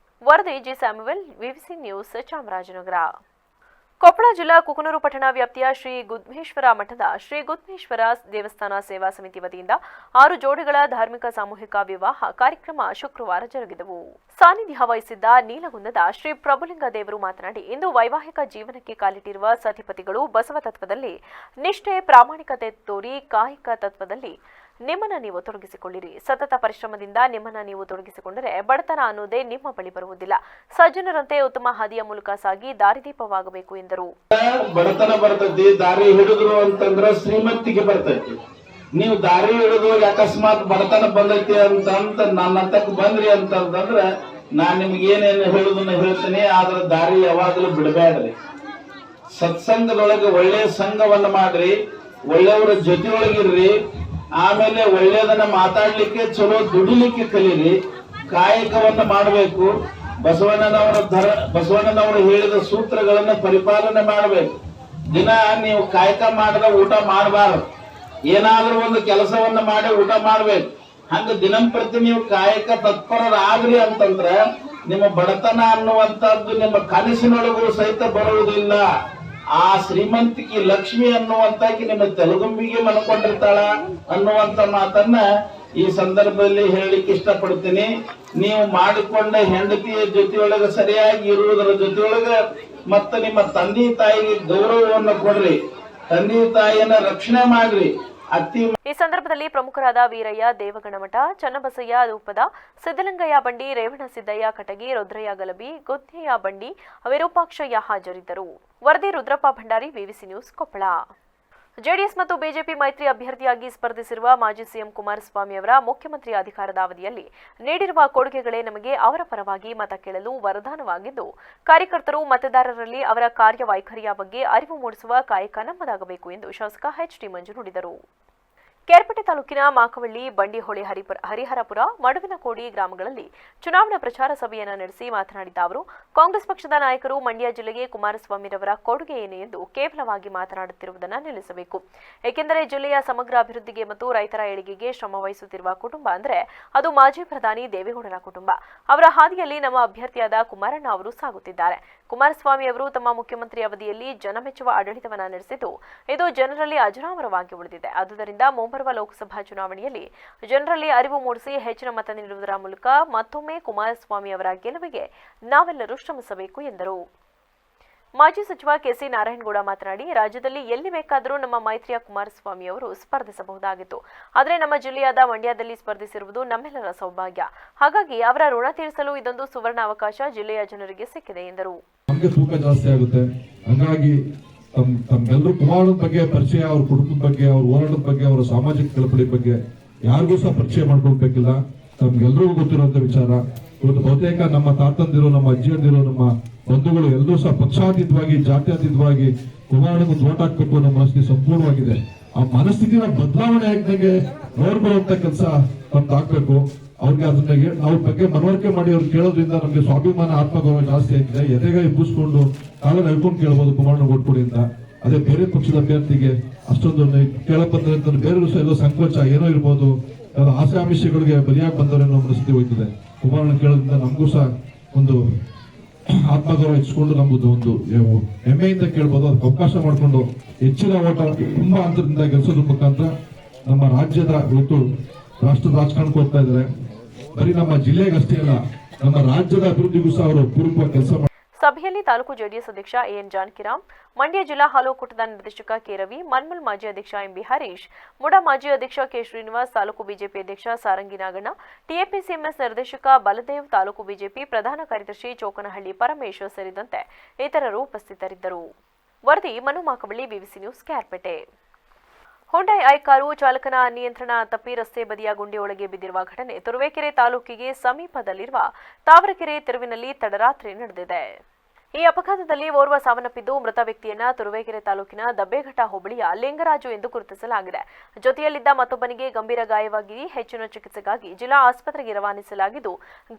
ವರದಿ G Samuel, BBC news, Chamarajanagar. Koppal ಜಿಲ್ಲಾ ಕುಕನೂರು ಪಟ್ಟಣ ವ್ಯಾಪ್ತಿಯ ಶ್ರೀ ಗುದ್ಮೇಶ್ವರ ಮಠದ ಶ್ರೀ ಗುದ್ಮೇಶ್ವರ ದೇವಸ್ಥಾನ ಸೇವಾ ಸಮಿತಿ ವತಿಯಿಂದ 6 ಜೋಡಿಗಳ ಧಾರ್ಮಿಕ ಸಾಮೂಹಿಕ ವಿವಾಹ ಕಾರ್ಯಕ್ರಮ ಶುಕ್ರವಾರ ಜರುಗಿದವು. ಸಾನ್ನಿಧ್ಯ ವಹಿಸಿದ್ದ ನೀಲಗುಂದದ ಶ್ರೀ ಪ್ರಭುಲಿಂಗ ದೇವರು ಮಾತನಾಡಿ, ಇಂದು ವೈವಾಹಿಕ ಜೀವನಕ್ಕೆ ಕಾಲಿಟ್ಟಿರುವ ಸತಿಪತಿಗಳು ಬಸವ ತತ್ವದಲ್ಲಿ ನಿಷ್ಠೆ, ಪ್ರಾಮಾಣಿಕತೆ ತೋರಿ ಕಾಯಿಕ ತತ್ವದಲ್ಲಿ ನಿಮ್ಮನ್ನ ನೀವು ತೊಡಗಿಸಿಕೊಳ್ಳಿರಿ. ಸತತ ಪರಿಶ್ರಮದಿಂದ ನಿಮ್ಮನ್ನ ನೀವು ತೊಡಗಿಸಿಕೊಂಡರೆ ಬಡತನ ಅನ್ನೋದೇ ನಿಮ್ಮ ಬಳಿ ಬರುವುದಿಲ್ಲ. ಸಜ್ಜನರಂತೆ ಉತ್ತಮ ಹಾದಿಯ ಮೂಲಕ ಸಾಗಿ ದಾರಿದೀಪವಾಗಬೇಕು ಎಂದರು. ಬಡತನ ಬರ್ತೈತಿ, ದಾರಿ ಹಿಡಿದ್ರು ಅಂತಂದ್ರ ಶ್ರೀಮಂತಿಗೆ ಬರ್ತೈತಿ. ನೀವು ದಾರಿ ಹಿಡಿದು ಅಕಸ್ಮಾತ್ ಬಡತನ ಬಂದೈತಿ ಅಂತ ನನ್ನ ಹತ್ತಕ್ಕೆ ಬಂದ್ರಿ ಅಂತಂದ್ರ ನಾನ್ ನಿಮ್ಗೆ ಏನೇನು ಹೇಳುದನ್ನ ಹೇಳ್ತೀನಿ. ಆದ್ರ ದಾರಿ ಯಾವಾಗಲೂ ಬಿಡಬೇಡ್ರಿ. ಸತ್ಸಂಗದೊಳಗೆ ಒಳ್ಳೆ ಸಂಘವನ್ನ ಮಾಡ್ರಿ, ಒಳ್ಳೆಯವರ ಜೊತೆಯೊಳಗಿರ್ರಿ. ಆಮೇಲೆ ಒಳ್ಳೆಯದನ್ನ ಮಾತಾಡ್ಲಿಕ್ಕೆ, ಚಲೋ ದುಡಿಲಿಕ್ಕೆ ಕಲೀರಿ. ಕಾಯಕವನ್ನ ಮಾಡಬೇಕು. ಬಸವಣ್ಣನವರು ಹೇಳಿದ ಸೂತ್ರಗಳನ್ನ ಪರಿಪಾಲನೆ ಮಾಡಬೇಕು. ದಿನ ನೀವು ಕಾಯಕ ಮಾಡದ ಊಟ ಮಾಡಬಾರದು. ಏನಾದ್ರೂ ಒಂದು ಕೆಲಸವನ್ನ ಮಾಡಿ ಊಟ ಮಾಡ್ಬೇಕು. ಹಂಗ ದಿನಂಪ್ರತಿ ನೀವು ಕಾಯಕ ತತ್ಪರರಾಗ್ರಿ ಅಂತಂದ್ರ ನಿಮ್ಮ ಬಡತನ ಅನ್ನುವಂಥದ್ದು ನಿಮ್ಮ ಕನಸಿನೊಳಗೂ ಸಹಿತ ಬರುವುದಿಲ್ಲ. ಆ ಶ್ರೀಮಂತಿಕೆ ಲಕ್ಷ್ಮಿ ಅನ್ನುವಂತಾಕಿ ನಿಮ್ಮ ತೆಲುಗುಂಬಿಗೆ ಮನ್ಕೊಂಡಿರ್ತಾಳ ಅನ್ನುವಂತ ಮಾತನ್ನ ಈ ಸಂದರ್ಭದಲ್ಲಿ ಹೇಳಲಿಕ್ಕೆ ಇಷ್ಟಪಡ್ತೀನಿ. ನೀವು ಮಾಡಿಕೊಂಡ ಹೆಂಡತಿಯ ಜೊತೆಯೊಳಗೆ ಸರಿಯಾಗಿ ಇರುವುದರ ಜೊತೆಯೊಳಗ ಮತ್ತು ನಿಮ್ಮ ತಂದೆ ತಾಯಿಗೆ ಗೌರವವನ್ನು ಕೊಡ್ರಿ. ತಂದೆ ತಾಯಿಯನ್ನ ರಕ್ಷಣೆ ಮಾಡ್ರಿ. ಈ ಸಂದರ್ಭದಲ್ಲಿ ಪ್ರಮುಖರಾದ ವೀರಯ್ಯ ದೇವಗಣಮಠ, ಚನ್ನಬಸಯ್ಯ ರೂಪದ, ಸಿದ್ದಲಿಂಗಯ್ಯ ಬಂಡಿ, ರೇವಣಸಿದ್ದಯ್ಯ ಕಟಗಿ, ರುದ್ರಯ್ಯ ಗಲಬಿ, ಗುದ್ದಯ್ಯ ಬಂಡಿ, ವಿರೂಪಾಕ್ಷಯ್ಯ ಹಾಜರಿದ್ದರು. ವರದಿ ರುದ್ರಪ್ಪ ಭಂಡಾರಿ, ವಿವಿಸಿ ನ್ಯೂಸ್, ಕೊಪ್ಪಳ. ಜೆಡಿಎಸ್ ಮತ್ತು ಬಿಜೆಪಿ ಮೈತ್ರಿ ಅಭ್ಯರ್ಥಿಯಾಗಿ ಸ್ಪರ್ಧಿಸಿರುವ ಮಾಜಿ ಸಿಎಂ ಕುಮಾರಸ್ವಾಮಿ ಅವರ ಮುಖ್ಯಮಂತ್ರಿ ಅಧಿಕಾರದ ಅವಧಿಯಲ್ಲಿ ನೀಡಿರುವ ಕೊಡುಗೆಗಳೇ ನಮಗೆ ಅವರ ಪರವಾಗಿ ಮತ ಕೇಳಲು ವರದಾನವಾಗಿದ್ದು, ಕಾರ್ಯಕರ್ತರು ಮತದಾರರಲ್ಲಿ ಅವರ ಕಾರ್ಯವೈಖರಿಯ ಬಗ್ಗೆ ಅರಿವು ಮೂಡಿಸುವ ಕಾಯಕ ನಮ್ಮದಾಗಬೇಕು ಎಂದು ಶಾಸಕ ಎಚ್ಡಿ ಮಂಜು ನುಡಿದರು. ಕೇರ್ಪೇಟೆ ತಾಲೂಕಿನ ಮಾಕವಳ್ಳಿ, ಬಂಡಿಹೊಳೆ, ಹರಿಹರಪುರ, ಮಡುವಿನಕೋಡಿ ಗ್ರಾಮಗಳಲ್ಲಿ ಚುನಾವಣಾ ಪ್ರಚಾರ ಸಭೆಯನ್ನು ನಡೆಸಿ ಮಾತನಾಡಿದ ಅವರು, ಕಾಂಗ್ರೆಸ್ ಪಕ್ಷದ ನಾಯಕರು ಮಂಡ್ಯ ಜಿಲ್ಲೆಗೆ ಕುಮಾರಸ್ವಾಮಿರವರ ಕೊಡುಗೆ ಏನು ಎಂದು ಕೇವಲವಾಗಿ ಮಾತನಾಡುತ್ತಿರುವುದನ್ನು ನಿಲ್ಲಿಸಬೇಕು. ಏಕೆಂದರೆ ಜಿಲ್ಲೆಯ ಸಮಗ್ರ ಅಭಿವೃದ್ಧಿಗೆ ಮತ್ತು ರೈತರ ಏಳಿಗೆಗೆ ಶ್ರಮ ವಹಿಸುತ್ತಿರುವ ಕುಟುಂಬ ಅಂದರೆ ಅದು ಮಾಜಿ ಪ್ರಧಾನಿ ದೇವೇಗೌಡರ ಕುಟುಂಬ. ಅವರ ಹಾದಿಯಲ್ಲಿ ನಮ್ಮ ಅಭ್ಯರ್ಥಿಯಾದ ಕುಮಾರಣ್ಣ ಅವರು ಸಾಗುತ್ತಿದ್ದಾರೆ. ಕುಮಾರಸ್ವಾಮಿ ಅವರು ತಮ್ಮ ಮುಖ್ಯಮಂತ್ರಿ ಅವಧಿಯಲ್ಲಿ ಜನಮೆಚ್ಚುವ ಆಡಳಿತವನ್ನು ನಡೆಸಿದ್ದು, ಇದು ಜನರಲ್ಲಿ ಅಜರಾಮರವಾಗಿ ಉಳಿದಿದೆ. ಆದುದರಿಂದ ಮುಂಬರುವ ಲೋಕಸಭಾ ಚುನಾವಣೆಯಲ್ಲಿ ಜನರಲ್ಲಿ ಅರಿವು ಮೂಡಿಸಿ ಹೆಚ್ಚಿನ ಮತ ನೀಡುವುದರ ಮೂಲಕ ಮತ್ತೊಮ್ಮೆ ಕುಮಾರಸ್ವಾಮಿ ಅವರ ಗೆಲುವಿಗೆ ನಾವೆಲ್ಲರೂ ಶ್ರಮಿಸಬೇಕು ಎಂದರು. ಮಾಜಿ ಸಚಿವ ಕೆಸಿ ನಾರಾಯಣಗೌಡ ಮಾತನಾಡಿ, ರಾಜ್ಯದಲ್ಲಿ ಎಲ್ಲಿ ಬೇಕಾದರೂ ನಮ್ಮ ಮೈತ್ರಿಯ ಕುಮಾರಸ್ವಾಮಿ ಅವರು ಸ್ಪರ್ಧಿಸಬಹುದಾಗಿತ್ತು. ಆದರೆ ನಮ್ಮ ಜಿಲ್ಲೆಯಾದ ಮಂಡ್ಯದಲ್ಲಿ ಸ್ಪರ್ಧಿಸಿರುವುದು ನಮ್ಮೆಲ್ಲರ ಸೌಭಾಗ್ಯ. ಹಾಗಾಗಿ ಅವರ ಋಣ ತೀರಿಸಲು ಇದೊಂದು ಸುವರ್ಣ ಅವಕಾಶ ಜಿಲ್ಲೆಯ ಜನರಿಗೆ ಸಿಕ್ಕಿದೆ ಎಂದರು. ನಮಗೆ ತೂಕ ಜಾಸ್ತಿ ಆಗುತ್ತೆ. ಹಾಗಾಗಿ ತಮ್ಮೆಲ್ಲರೂ ಕುಮಾರನ ಬಗ್ಗೆ ಪರಿಚಯ, ಅವ್ರ ಕುಟುಂಬದ ಬಗ್ಗೆ, ಅವ್ರ ಹೋರಾಟದ ಬಗ್ಗೆ, ಅವರ ಸಾಮಾಜಿಕ ಕಲ್ಪನೆ ಬಗ್ಗೆ ಯಾರಿಗೂ ಸಹ ಪರಿಚಯ ಮಾಡ್ಕೊಳ್ಬೇಕಿಲ್ಲ. ತಮ್ಗೆಲ್ರಿಗೂ ಗೊತ್ತಿರುವಂತ ವಿಚಾರ. ಇವತ್ತು ಬಹುತೇಕ ನಮ್ಮ ತಾತಂದಿರು, ನಮ್ಮ ಅಜ್ಜಿಯಂದಿರು, ನಮ್ಮ ಬಂಧುಗಳು ಎಲ್ಲರೂ ಸಹ ಪಕ್ಷಾತೀತವಾಗಿ, ಜಾತ್ಯತೀತವಾಗಿ ಕುಮಾರನಿಗೆ ಓಟ್ ಹಾಕ್ಬೇಕು ಅನ್ನೋ ಮನಸ್ಥಿತಿ ಸಂಪೂರ್ಣವಾಗಿದೆ. ಆ ಮನಸ್ಥಿತಿನ ಬದಲಾವಣೆ ಆಗದಂಗೆ ನೋಡ್ಕೊಳ್ಳುವಂತ ಕೆಲಸ ನಮ್ದು ಆಗ್ಬೇಕು. ಅವ್ರಿಗೆ ಅದನ್ನ ಅವ್ರ ಬಗ್ಗೆ ಮನವರಿಕೆ ಮಾಡಿ ಅವ್ರು ಕೇಳೋದ್ರಿಂದ ನಮ್ಗೆ ಸ್ವಾಭಿಮಾನ, ಆತ್ಮಗೌರವ ಜಾಸ್ತಿ ಆಗಿದೆ. ಎದೆಗೆ ಎಬ್ಬಿಸ್ಕೊಂಡು ಕಾಲ ನಡ್ಕೊಂಡು ಕೇಳ್ಬೋದು ಕುಮಾರನಿಗೆ ಓಟ್ ಕೊಡಿ ಅಂತ. ಅದೇ ಬೇರೆ ಪಕ್ಷದ ಅಭ್ಯರ್ಥಿಗೆ ಅಷ್ಟೊಂದು ಕೇಳಕ್ ಬಂದ್ರೆ ಬೇರೆ ಸಹ ಎಲ್ಲೋ ಸಂಕೋಚ ಏನೋ ಇರ್ಬೋದು, ಆಸೆ ಆಮಿಷಗಳಿಗೆ ಬಲಿಯಾಗಿ ಬಂದವರೇನೋ ಮನಸ್ಥಿತಿ ಹೋಯ್ತದೆ. ಕುಮಾರನ ಕೇಳೋದ್ರಿಂದ ನಮಗೂ ಸಹ ಒಂದು ಆತ್ಮಗೌರವ ಹೆಚ್ಚಿಕೊಂಡು ನಮ್ಮದು ಒಂದು ಹೆಮ್ಮೆಯಿಂದ ಕೇಳ್ಬೋದು. ಅದಕ್ಕೆ ಅವಕಾಶ ಮಾಡಿಕೊಂಡು ಹೆಚ್ಚಿನ ಓಟ ತುಂಬಾ ಅಂತರದಿಂದ ಗೆಲ್ಸೋದ್ರ ಮುಖಾಂತರ ನಮ್ಮ ರಾಜ್ಯದ ಇವತ್ತು ರಾಷ್ಟ್ರದ ರಾಜಕಾರಣಕ್ಕೆ ಹೋಗ್ತಾ ಇದ್ದಾರೆ. ಬರೀ ನಮ್ಮ ಜಿಲ್ಲೆಗೆ ಅಷ್ಟೇ ಅಲ್ಲ, ನಮ್ಮ ರಾಜ್ಯದ ಅಭಿವೃದ್ಧಿಗೂ ಸಹ ಅವರು ಪೂರ್ವಕ ಕೆಲಸ ಮಾಡಿ. ಸಭೆಯಲ್ಲಿ ತಾಲೂಕು ಜೆಡಿಎಸ್ ಅಧ್ಯಕ್ಷ ಎಎನ್ ಜಾನಕಿರಾಮ್, ಮಂಡ್ಯ ಜಿಲ್ಲಾ ಹಾಲು ಒಕ್ಕೂಟದ ನಿರ್ದೇಶಕ ಕೆ ರವಿ, ಮನ್ಮಲ್ ಮಾಜಿ ಅಧ್ಯಕ್ಷ ಎಂಬಿ ಹರೀಶ್, ಮುಡಾ ಮಾಜಿ ಅಧ್ಯಕ್ಷ ಕೆ ಶ್ರೀನಿವಾಸ್, ತಾಲೂಕು ಬಿಜೆಪಿ ಅಧ್ಯಕ್ಷ ಸಾರಂಗಿ ನಾಗಣ್ಣ, ಟಿಎಪಿಸಿಎಂಎಸ್ ನಿರ್ದೇಶಕ ಬಲದೇವ್, ತಾಲೂಕು ಬಿಜೆಪಿ ಪ್ರಧಾನ ಕಾರ್ಯದರ್ಶಿ ಚೋಕನಹಳ್ಳಿ ಪರಮೇಶ್ವರ್ ಸೇರಿದಂತೆ ಇತರರು ಉಪಸ್ಥಿತರಿದ್ದರು. ವರದಿ Manu Makavalli, BBC news, Kyarpete. Hyundai i car ಚಾಲಕನ ನಿಯಂತ್ರಣ ತಪ್ಪಿ ರಸ್ತೆ ಬದಿಯ ಗುಂಡಿಯೊಳಗೆ ಬಿದ್ದಿರುವ ಘಟನೆ ತುರುವೇಕೆರೆ ತಾಲೂಕಿಗೆ ಸಮೀಪದಲ್ಲಿರುವ ತಾವರೆಕೆರೆ ತೆರವಿನಲ್ಲಿ ತಡರಾತ್ರಿ ನಡೆದಿದೆ. ಈ ಅಪಘಾತದಲ್ಲಿ ಓರ್ವ ಸಾವನ್ನಪ್ಪಿದ್ದು, ಮೃತ ವ್ಯಕ್ತಿಯನ್ನ ತುರುವೇಕೆರೆ ತಾಲೂಕಿನ ದಬ್ಬೆಘಟ್ಟ ಹೋಬಳಿಯ ಲಿಂಗರಾಜು ಎಂದು ಗುರುತಿಸಲಾಗಿದೆ. ಜೊತೆಯಲ್ಲಿದ್ದ ಮತ್ತೊಬ್ಬನಿಗೆ ಗಂಭೀರ ಗಾಯವಾಗಿ ಹೆಚ್ಚಿನ ಚಿಕಿತ್ಸೆಗಾಗಿ ಜಿಲ್ಲಾ ಆಸ್ಪತ್ರೆಗೆ ರವಾನಿಸಲಾಗಿದ್ದು,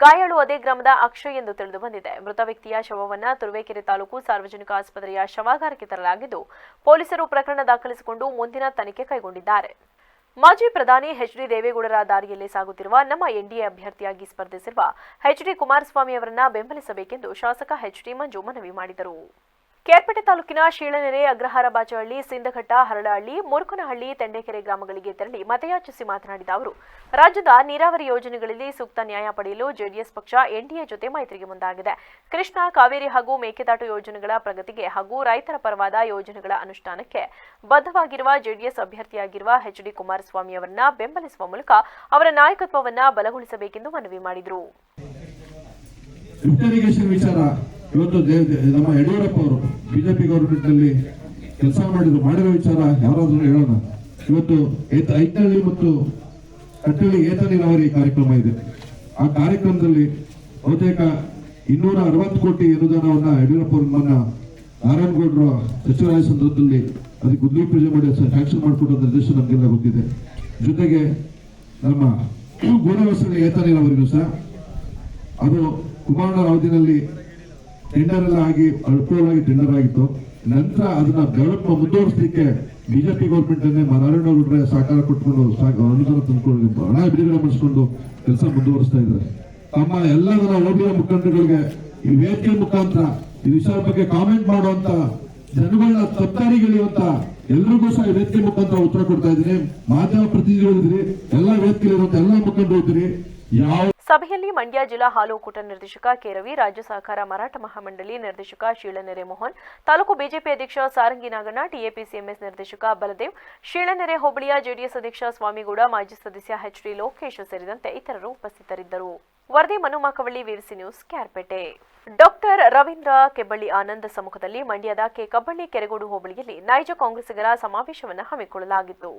ಗಾಯಾಳು ಅದೇ ಗ್ರಾಮದ ಅಕ್ಷಯ್ ಎಂದು ತಿಳಿದು ಬಂದಿದೆ. ಮೃತ ವ್ಯಕ್ತಿಯ ಶವವನ್ನು ತುರುವೇಕೆರೆ ತಾಲೂಕು ಸಾರ್ವಜನಿಕ ಆಸ್ಪತ್ರೆಯ ಶವಾಗಾರಕ್ಕೆ ತರಲಾಗಿದ್ದು, ಪೊಲೀಸರು ಪ್ರಕರಣ ದಾಖಲಿಸಿಕೊಂಡು ಮುಂದಿನ ತನಿಖೆ ಕೈಗೊಂಡಿದ್ದಾರೆ. ಮಾಜಿ ಪ್ರಧಾನಿ ಎಚ್ಡಿ ದೇವೇಗೌಡರ ದಾರಿಯಲ್ಲಿ ಸಾಗುತ್ತಿರುವ ನಮ್ಮ ಎನ್ಡಿಎ ಅಭ್ಯರ್ಥಿಯಾಗಿ ಸ್ಪರ್ಧಿಸಿರುವ ಎಚ್ಡಿ ಕುಮಾರಸ್ವಾಮಿ ಅವರನ್ನ ಬೆಂಬಲಿಸಬೇಕೆಂದು ಶಾಸಕ ಎಚ್ಡಿ ಮಂಜು ಮನವಿ ಮಾಡಿದರು. ಕೇರ್ಪೇಟೆ ತಾಲೂಕಿನ ಶೀಳನೆರೆ, ಅಗ್ರಹಾರ, ಬಾಚಹಳ್ಳಿ, ಸಿಂದಘಟ್ಟ, ಹರಳಹಳ್ಳಿ, ಮುರುಕನಹಳ್ಳಿ, ತೆಂಡೇಕೆರೆ ಗ್ರಾಮಗಳಿಗೆ ತೆರಳಿ ಮತಯಾಚಿಸಿ ಮಾತನಾಡಿದ ಅವರು, ರಾಜ್ಯದ ನೀರಾವರಿ ಯೋಜನೆಗಳಲ್ಲಿ ಸೂಕ್ತ ನ್ಯಾಯ ಪಡೆಯಲು ಜೆಡಿಎಸ್ ಪಕ್ಷ ಎನ್ಡಿಎ ಜೊತೆ ಮೈತ್ರಿಗೆ ಮುಂದಾಗಿದೆ. ಕೃಷ್ಣಾ, ಕಾವೇರಿ ಹಾಗೂ ಮೇಕೆದಾಟು ಯೋಜನೆಗಳ ಪ್ರಗತಿಗೆ ಹಾಗೂ ರೈತರ ಪರವಾದ ಯೋಜನೆಗಳ ಅನುಷ್ಠಾನಕ್ಕೆ ಬದ್ಧವಾಗಿರುವ ಜೆಡಿಎಸ್ ಅಭ್ಯರ್ಥಿಯಾಗಿರುವ ಎಚ್ಡಿ ಕುಮಾರಸ್ವಾಮಿ ಅವರನ್ನ ಬೆಂಬಲಿಸುವ ಮೂಲಕ ಅವರ ನಾಯಕತ್ವವನ್ನು ಬಲಗೊಳಿಸಬೇಕೆಂದು ಮನವಿ ಮಾಡಿದರು. ಇವತ್ತು ನಮ್ಮ ಯಡಿಯೂರಪ್ಪ ಅವರು ಬಿಜೆಪಿ ಗೌರ್ಮೆಂಟ್ ನಲ್ಲಿ ಕೆಲಸ ಮಾಡಿರೋ ವಿಚಾರ ಯಾರಾದ್ರೂ ಹೇಳೋಣ. ಇವತ್ತು ಐತಳ್ಳಿ ಮತ್ತು ಕಟ್ಟಳ್ಳಿ ಏತ ನೀರಾವರಿ ಕಾರ್ಯಕ್ರಮ ಇದೆ. ಆ ಕಾರ್ಯಕ್ರಮದಲ್ಲಿ ಬಹುತೇಕ 260 ಕೋಟಿ ಅನುದಾನವನ್ನ ಯಡಿಯೂರಪ್ಪ ಅವರು ನಾರಾಯಣಗೌಡರ ಸಚಿವಾಲಯ ಸಂದರ್ಭದಲ್ಲಿ ಅದಕ್ಕೆ ಗುದ್ಲಿ ಪೂಜೆ ಮಾಡಿ ಸ್ಯಾಂಕ್ಷನ್ ಮಾಡಿಕೊಡೋ ನಿರ್ದೇಶನ ನಮಗೆಲ್ಲ ಗೊತ್ತಿದೆ. ಜೊತೆಗೆ ನಮ್ಮ ಗೋಡವಸಳ್ಳಿ ಏತ ನೀರಾವರಿಗೂ ಸಹ ಅದು ಕುಮಾರನ ಅವಧಿನಲ್ಲಿ ಟೆಂಡರ್ ಎಲ್ಲ ಆಗಿ ಅಲ್ಪವಾಗಿ ಟೆಂಡರ್ ಆಗಿತ್ತು. ನಂತರ ಅದನ್ನ ಡೆವಲಪ್ ಮುಂದುವರಿಸಲಿಕ್ಕೆ ಬಿಜೆಪಿ ಗೌರ್ಮೆಂಟ್ ನಾರಾಯಣಗೌಡರ ಸಹಕಾರ ಕೊಟ್ಕೊಂಡು ಅನುದಾನ ತಂದುಕೊಂಡು ಹಣ ಬಿಡುಗಡೆ ಮಾಡಿಸ್ಕೊಂಡು ಕೆಲಸ ಮುಂದುವರಿಸ್ತಾ ಇದ್ದಾರೆ. ತಮ್ಮ ಎಲ್ಲದನ್ನ ಓದಿರೋ ಮುಖಂಡರುಗಳಿಗೆ ಈ ವೇದಿಕೆ ಮುಖಾಂತರ ಈ ವಿಷಯ ಬಗ್ಗೆ ಕಾಮೆಂಟ್ ಮಾಡುವಂತ ಜನಗಳನ್ನ ತಪ್ಪಾರಿಗಳಿರುವಂತ ಎಲ್ರಿಗೂ ಸಹ ವೇದಿಕೆ ಮುಖಾಂತರ ಉತ್ತರ ಕೊಡ್ತಾ ಇದ್ದೀನಿ. ಮಾಧ್ಯಮ ಪ್ರತಿನಿಧಿಗಳಿದ್ರಿ, ಎಲ್ಲಾ ವೇದಿಕೆಯಲ್ಲಿರುವಂತ ಎಲ್ಲಾ ಮುಖಂಡರು ಇದ್ರಿ. ಸಭೆಯಲ್ಲಿ ಮಂಡ್ಯ ಜಿಲ್ಲಾ ಹಾಲು ಒಕ್ಕೂಟ ನಿರ್ದೇಶಕ ಕೆ ರವಿ, ರಾಜ್ಯ ಸಹಕಾರ ಮಾರಾಟ ಮಹಾಮಂಡಳಿ ನಿರ್ದೇಶಕ ಶೀಳನೆರೆ ಮೋಹನ್, ತಾಲೂಕು ಬಿಜೆಪಿ ಅಧ್ಯಕ್ಷ ಸಾರಂಗಿ ನಾಗಣ್ಣ, ಟಿಎಪಿಸಿಎಂಎಸ್ ನಿರ್ದೇಶಕ ಬಲದೇವ್, ಶೀಳನೆರೆ ಹೋಬಳಿಯ ಜೆಡಿಎಸ್ ಅಧ್ಯಕ್ಷ ಸ್ವಾಮಿಗೌಡ, ಮಾಜಿ ಸದಸ್ಯ ಎಚ್ಡಿ ಲೋಕೇಶ್ ಸೇರಿದಂತೆ ಇತರರು ಉಪಸ್ಥಿತರಿದ್ದರು. ವರದಿ Manu Makavalli, BBC news, Kyarpete. Doctor Ravindra Kebballi Anand ಸಮ್ಮುಖದಲ್ಲಿ ಮಂಡ್ಯದ ಕೆ ಕಬ್ಬಳ್ಳಿ ಕೆರೆಗೋಡು ಹೋಬಳಿಯಲ್ಲಿ ನೈಜ ಕಾಂಗ್ರೆಸ್ಸಿಗರ ಸಮಾವೇಶವನ್ನು ಹಮ್ಮಿಕೊಳ್ಳಲಾಗಿತ್ತು.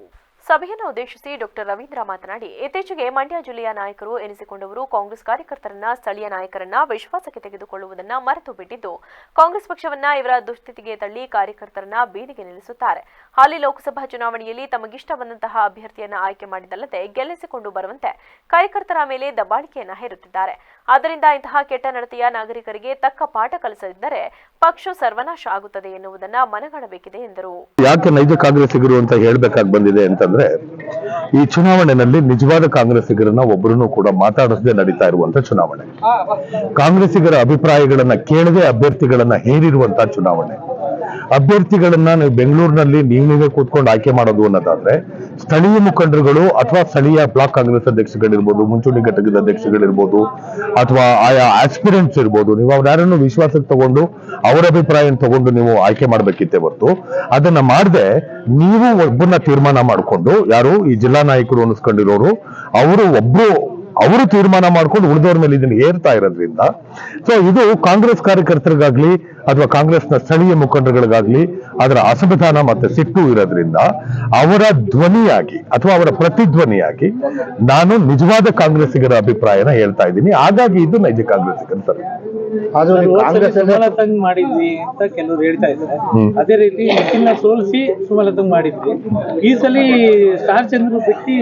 ಸಭೆಯನ್ನು ಉದ್ದೇಶಿಸಿ ಡಾಕ್ಟರ್ ರವೀಂದ್ರ ಮಾತನಾಡಿ, ಇತ್ತೀಚೆಗೆ ಮಂಡ್ಯ ಜಿಲ್ಲೆಯ ನಾಯಕರು ಎನಿಸಿಕೊಂಡವರು ಕಾಂಗ್ರೆಸ್ ಕಾರ್ಯಕರ್ತರನ್ನ, ಸ್ಥಳೀಯ ನಾಯಕರನ್ನ ವಿಶ್ವಾಸಕ್ಕೆ ತೆಗೆದುಕೊಳ್ಳುವುದನ್ನು ಮರೆತು ಬಿಟ್ಟಿದ್ದು, ಕಾಂಗ್ರೆಸ್ ಪಕ್ಷವನ್ನ ಇವರ ದುಸ್ಥಿತಿಗೆ ತಳ್ಳಿ ಕಾರ್ಯಕರ್ತರನ್ನ ಬೀದಿಗೆ ನಿಲ್ಲಿಸುತ್ತಾರೆ. ಹಾಲಿ ಲೋಕಸಭಾ ಚುನಾವಣೆಯಲ್ಲಿ ತಮಗಿಷ್ಟ ಬಂದಂತಹ ಅಭ್ಯರ್ಥಿಯನ್ನ ಆಯ್ಕೆ ಮಾಡಿದಲ್ಲದೆ ಗೆಲ್ಲಿಸಿಕೊಂಡು ಬರುವಂತೆ ಕಾರ್ಯಕರ್ತರ ಮೇಲೆ ದಬ್ಬಾಳಿಕೆಯನ್ನ ಹೇರುತ್ತಿದ್ದಾರೆ. ಆದ್ದರಿಂದ ಇಂತಹ ಕೆಟ್ಟ ನಡತೆಯ ನಾಗರಿಕರಿಗೆ ತಕ್ಕ ಪಾಠ ಕಲಿಸದಿದ್ದರೆ ಪಕ್ಷ ಸರ್ವನಾಶ ಆಗುತ್ತದೆ ಎನ್ನುವುದನ್ನ ಮನಗಾಣಬೇಕಿದೆ ಎಂದರು. ಯಾಕೆ ನೈಜ ಕಾಂಗ್ರೆಸ್ಸಿಗರು ಅಂತ ಹೇಳಬೇಕಾಗಿ ಬಂದಿದೆ ಅಂತಂದ್ರೆ, ಈ ಚುನಾವಣೆಯಲ್ಲಿ ನಿಜವಾದ ಕಾಂಗ್ರೆಸ್ಸಿಗರನ್ನ ಒಬ್ಬರನ್ನು ಕೂಡ ಮಾತಾಡದೆ ನಡೀತಾ ಇರುವಂತ ಚುನಾವಣೆ. ಕಾಂಗ್ರೆಸ್ಸಿಗರ ಅಭಿಪ್ರಾಯಗಳನ್ನ ಕೇಳದೆ ಅಭ್ಯರ್ಥಿಗಳನ್ನ ಹೇರಿರುವಂತಹ ಚುನಾವಣೆ. ಅಭ್ಯರ್ಥಿಗಳನ್ನ ನೀವು ಬೆಂಗಳೂರಿನಲ್ಲಿ ನೀವೇ ಕೂತ್ಕೊಂಡು ಆಯ್ಕೆ ಮಾಡೋದು ಅನ್ನೋದಾದ್ರೆ ಸ್ಥಳೀಯ ಮುಖಂಡರುಗಳು ಅಥವಾ ಸ್ಥಳೀಯ ಬ್ಲಾಕ್ ಕಾಂಗ್ರೆಸ್ ಅಧ್ಯಕ್ಷಗಳಿರ್ಬೋದು, ಮುಂಚೂಣಿ ಘಟಕದ ಅಧ್ಯಕ್ಷಗಳಿರ್ಬೋದು, ಅಥವಾ ಆಯಾ ಆಸ್ಪಿರೆಂಟ್ಸ್ ಇರ್ಬೋದು, ನೀವು ಅವ್ರ್ಯಾರನ್ನು ವಿಶ್ವಾಸಕ್ಕೆ ತಗೊಂಡು ಅವರ ಅಭಿಪ್ರಾಯ ತಗೊಂಡು ನೀವು ಆಯ್ಕೆ ಮಾಡ್ಬೇಕಿತ್ತೆ ಹೊರತು ಅದನ್ನ ಮಾಡದೆ ನೀವು ಒಬ್ಬರನ್ನ ತೀರ್ಮಾನ ಮಾಡಿಕೊಂಡು, ಯಾರು ಈ ಜಿಲ್ಲಾ ನಾಯಕರು ಅನ್ನಿಸ್ಕೊಂಡಿರೋರು ಅವರು ತೀರ್ಮಾನ ಮಾಡ್ಕೊಂಡು ಉಳಿದವ್ರ ಮೇಲೆ ಇದನ್ನ ಏರ್ತಾ ಇರೋದ್ರಿಂದ ಸೊ ಇದು ಕಾಂಗ್ರೆಸ್ ಕಾರ್ಯಕರ್ತರಿಗಾಗ್ಲಿ ಅಥವಾ ಕಾಂಗ್ರೆಸ್ನ ಸ್ಥಳೀಯ ಮುಖಂಡರುಗಳಿಗಾಗ್ಲಿ ಅದರ ಅಸಮಾಧಾನ ಮತ್ತೆ ಸಿಟ್ಟು ಇರೋದ್ರಿಂದ ಅವರ ಧ್ವನಿಯಾಗಿ ಅಥವಾ ಅವರ ಪ್ರತಿಧ್ವನಿಯಾಗಿ ನಾನು ನಿಜವಾದ ಕಾಂಗ್ರೆಸ್ಸಿಗರ ಅಭಿಪ್ರಾಯನ ಹೇಳ್ತಾ ಇದ್ದೀನಿ. ಹಾಗಾಗಿ ಇದು ನೈಜ ಕಾಂಗ್ರೆಸ್ಸಿಗರ ಸರ್. ಸುಮಲತಂಗ್ ಮಾಡಿದ್ವಿ ಅಂತ ಕೆಲವರು ಹೇಳ್ತಾ ಇದ್ದಾರೆ. ಅದೇ ರೀತಿ ನಿಖಿಲ್ನ ಸೋಲಿಸಿ ಸುಮಲತಂಗ್ ಮಾಡಿದ್ವಿ. ಈ ಸಲ ಸ್ಟಾರ್ ಚಂದ್ರ ಬಿಟ್ಟಿ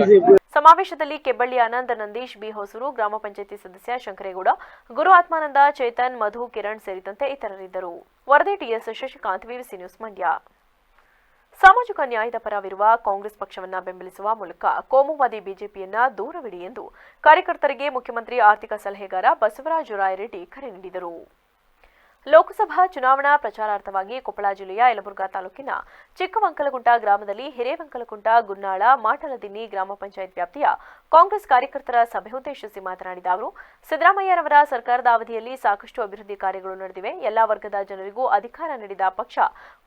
ಸಮಾವೇಶದಲ್ಲಿ ಕೆಬ್ಬಳ್ಳಿ ಆನಂದ್, ನಂದೀಶ್ ಬಿ ಹೊಸೂರು, ಗ್ರಾಮ ಪಂಚಾಯಿತಿ ಸದಸ್ಯ ಶಂಕರೇಗೌಡ, ಗುರು ಆತ್ಮಾನಂದ, ಚೇತನ್, ಮಧು, ಕಿರಣ್ ಸೇರಿದಂತೆ ಇತರರಿದ್ದರು. ವರದಿ T S Shashikant, VVC news Mandya. ಸಾಮಾಜಿಕ ನ್ಯಾಯದ ಪರವಿರುವ ಕಾಂಗ್ರೆಸ್ ಪಕ್ಷವನ್ನ ಬೆಂಬಲಿಸುವ ಮೂಲಕ ಕೋಮುವಾದಿ ಬಿಜೆಪಿಯನ್ನ ದೂರವಿಡಿ ಎಂದು ಕಾರ್ಯಕರ್ತರಿಗೆ ಮುಖ್ಯಮಂತ್ರಿ ಆರ್ಥಿಕ ಸಲಹೆಗಾರ ಬಸವರಾಜ ರಾಯರೆಡ್ಡಿ ಕರೆ ನೀಡಿದರು. ಲೋಕಸಭಾ ಚುನಾವಣಾ ಪ್ರಚಾರಾರ್ಥವಾಗಿ ಕೊಪ್ಪಳ ಜಿಲ್ಲೆಯ ಯಲಬುರ್ಗಾ ತಾಲೂಕಿನ ಚಿಕ್ಕವಂಕಲಗುಂಟ ಗ್ರಾಮದಲ್ಲಿ ಹಿರೇವಂಕಲಗುಂಟ, ಗುನ್ನಾಳ, ಮಾಟಲದಿನ್ನಿ ಗ್ರಾಮ ಪಂಚಾಯತ್ ವ್ಯಾಪ್ತಿಯ ಕಾಂಗ್ರೆಸ್ ಕಾರ್ಯಕರ್ತರ ಸಭೆ ಉದ್ದೇಶಿಸಿ ಮಾತನಾಡಿದ ಅವರು, ಸಿದ್ದರಾಮಯ್ಯರವರ ಸರ್ಕಾರದ ಅವಧಿಯಲ್ಲಿ ಸಾಕಷ್ಟು ಅಭಿವೃದ್ಧಿ ಕಾರ್ಯಗಳು ನಡೆದಿವೆ. ಎಲ್ಲಾ ವರ್ಗದ ಜನರಿಗೂ ಅಧಿಕಾರ ನೀಡಿದ ಪಕ್ಷ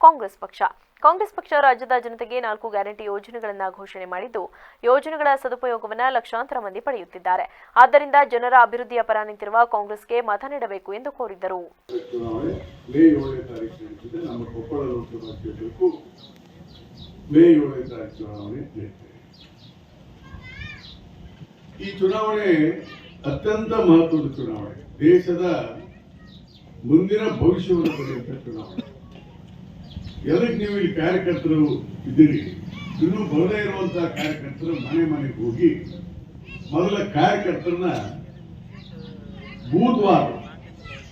ಕಾಂಗ್ರೆಸ್ ಪಕ್ಷ. ಕಾಂಗ್ರೆಸ್ ಪಕ್ಷ ರಾಜ್ಯದ ಜನತೆಗೆ 4 ಗ್ಯಾರಂಟಿ ಯೋಜನೆಗಳನ್ನು ಘೋಷಣೆ ಮಾಡಿದ್ದು, ಯೋಜನೆಗಳ ಸದುಪಯೋಗವನ್ನು ಲಕ್ಷಾಂತರ ಮಂದಿ ಪಡೆಯುತ್ತಿದ್ದಾರೆ. ಆದ್ದರಿಂದ ಜನರ ಅಭಿವೃದ್ಧಿಯ ಪರ ನಿಂತಿರುವ ಕಾಂಗ್ರೆಸ್ಗೆ ಮತ ನೀಡಬೇಕು ಎಂದು ಕೋರಿದರು. ಮೇ 7ನೇ ತಾರೀಕು ನಡೆಸಿದೆ. ನಮ್ಮ ಕೊಪ್ಪಳ ಲೋಕಸಭಾ ಕ್ಷೇತ್ರಕ್ಕೂ ಮೇ 7ನೇ ತಾರೀಕು ಚುನಾವಣೆ ನಡೆಯುತ್ತೆ. ಈ ಚುನಾವಣೆ ಅತ್ಯಂತ ಮಹತ್ವದ ಚುನಾವಣೆ. ದೇಶದ ಮುಂದಿನ ಭವಿಷ್ಯವನ್ನು ಪಡೆಯುವಂತ ಚುನಾವಣೆ. ಎಲ್ಲಕ್ಕೆ ನೀವು ಇಲ್ಲಿ ಕಾರ್ಯಕರ್ತರು ಇದ್ದೀರಿ. ಇನ್ನೂ ಬರದೇ ಇರುವಂತಹ ಕಾರ್ಯಕರ್ತರು ಮನೆ ಮನೆಗೆ ಹೋಗಿ ಮೊದಲ ಕಾರ್ಯಕರ್ತರನ್ನ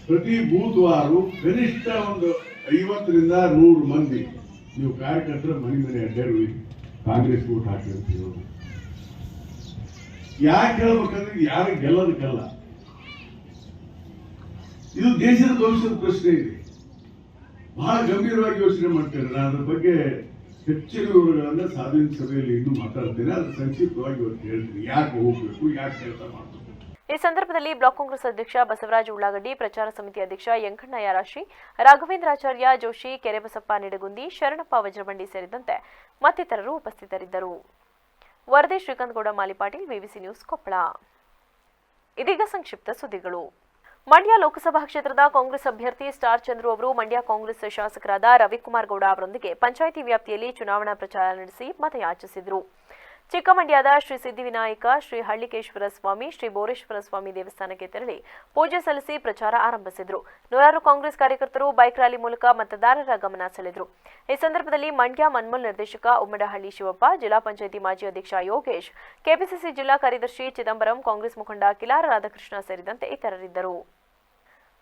ಪ್ರತಿ ಬೂತ್ವಾರು ಕನಿಷ್ಠ ಒಂದು 50ರಿಂದ 100 ಮಂದಿ ನೀವು ಕಾರ್ಯಕರ್ತರ ಮನೆ ಅಡ್ಡಾಡಿ ಕಾಂಗ್ರೆಸ್ ಓಟ್ ಹಾಕಿರ್ತೀವಿ. ಯಾಕೆ ಹೇಳ್ಬೇಕಂದ್ರೆ ಯಾರು ಗೆಲ್ಲೋದಕ್ಕಲ್ಲ, ಇದು ದೇಶದ ಭವಿಷ್ಯದ ಪ್ರಶ್ನೆ ಇದೆ. ಬಹಳ ಗಂಭೀರವಾಗಿ ಯೋಚನೆ ಮಾಡ್ತೇನೆ. ನಾನು ಅದ್ರ ಬಗ್ಗೆ ಹೆಚ್ಚಿನ ವಿವರಗಳನ್ನ ಸಾಧನ ಸಭೆಯಲ್ಲಿ ಇನ್ನೂ ಮಾತಾಡ್ತೇನೆ. ಅದು ಸಂಕ್ಷಿಪ್ತವಾಗಿ ಇವತ್ತು ಹೇಳ್ತೀನಿ, ಯಾಕೆ ಹೋಗ್ಬೇಕು, ಯಾಕೆ ಕೆಲಸ ಮಾಡಬೇಕು. ಈ ಸಂದರ್ಭದಲ್ಲಿ ಬ್ಲಾಕ್ ಕಾಂಗ್ರೆಸ್ ಅಧ್ಯಕ್ಷ ಬಸವರಾಜ ಉಳ್ಳಾಗಡ್ಡಿ, ಪ್ರಚಾರ ಸಮಿತಿ ಅಧ್ಯಕ್ಷ ಯಂಕಣ್ಣ ಯಾರಾಶಿ, ರಾಘವೇಂದ್ರಾಚಾರ್ಯ ಜೋಶಿ, ಕೆರೆಬಸಪ್ಪ ನಿಡಗುಂದಿ, ಶರಣಪ್ಪ ವಜ್ರಬಂಡಿ ಸೇರಿದಂತೆ ಮತ್ತಿತರರು ಉಪಸ್ಥಿತರಿದ್ದರು. ವರದಿ ಶ್ರೀಕಾಂತ್ ಗೌಡ ಮಾಲಿಪಾಟೀಲ್, ವಿವಿಸಿ ನ್ಯೂಸ್ ಕೊಪ್ಪಳ. ಇದೀಗ ಸಂಕ್ಷಿಪ್ತ ಸುದ್ದಿಗಳು. ಮಂಡ್ಯ ಲೋಕಸಭಾ ಕ್ಷೇತ್ರದ ಕಾಂಗ್ರೆಸ್ ಅಭ್ಯರ್ಥಿ ಸ್ಟಾರ್ ಚಂದ್ರು ಅವರು ಮಂಡ್ಯ ಕಾಂಗ್ರೆಸ್ ಶಾಸಕರಾದ ರವಿಕುಮಾರ್ ಗೌಡ ಅವರೊಂದಿಗೆ ಪಂಚಾಯಿತಿ ವ್ಯಾಪ್ತಿಯಲ್ಲಿ ಚುನಾವಣಾ ಪ್ರಚಾರ ನಡೆಸಿ ಮತಯಾಚಿಸಿದರು. ಚಿಕ್ಕಮಂಡ್ಯದ ಶ್ರೀ ಸಿದ್ಧಿವಿನಾಯಕ, ಶ್ರೀ ಹಳ್ಳಿಕೇಶ್ವರ ಸ್ವಾಮಿ, ಶ್ರೀ ಬೋರೇಶ್ವರ ಸ್ವಾಮಿ ದೇವಸ್ಥಾನಕ್ಕೆ ತೆರಳಿ ಪೂಜೆ ಸಲ್ಲಿಸಿ ಪ್ರಚಾರ ಆರಂಭಿಸಿದರು. ನೂರಾರು ಕಾಂಗ್ರೆಸ್ ಕಾರ್ಯಕರ್ತರು ಬೈಕ್ ರ್ಯಾಲಿ ಮೂಲಕ ಮತದಾರರ ಗಮನ ಸೆಳೆದರು. ಈ ಸಂದರ್ಭದಲ್ಲಿ ಮಂಡ್ಯ ಮನ್ಮೂಲ್ ನಿರ್ದೇಶಕ ಉಮ್ಮಡಹಳ್ಳಿ ಶಿವಪ್ಪ, ಜಿಲ್ಲಾ ಪಂಚಾಯಿತಿ ಮಾಜಿ ಅಧ್ಯಕ್ಷ ಯೋಗೇಶ್, ಕೆಪಿಸಿಸಿ ಜಿಲ್ಲಾ ಕಾರ್ಯದರ್ಶಿ ಚಿದಂಬರಂ, ಕಾಂಗ್ರೆಸ್ ಮುಖಂಡ ಕಿಲಾರ ರಾಧಾಕೃಷ್ಣ ಸೇರಿದಂತೆ ಇತರರಿದ್ದರು.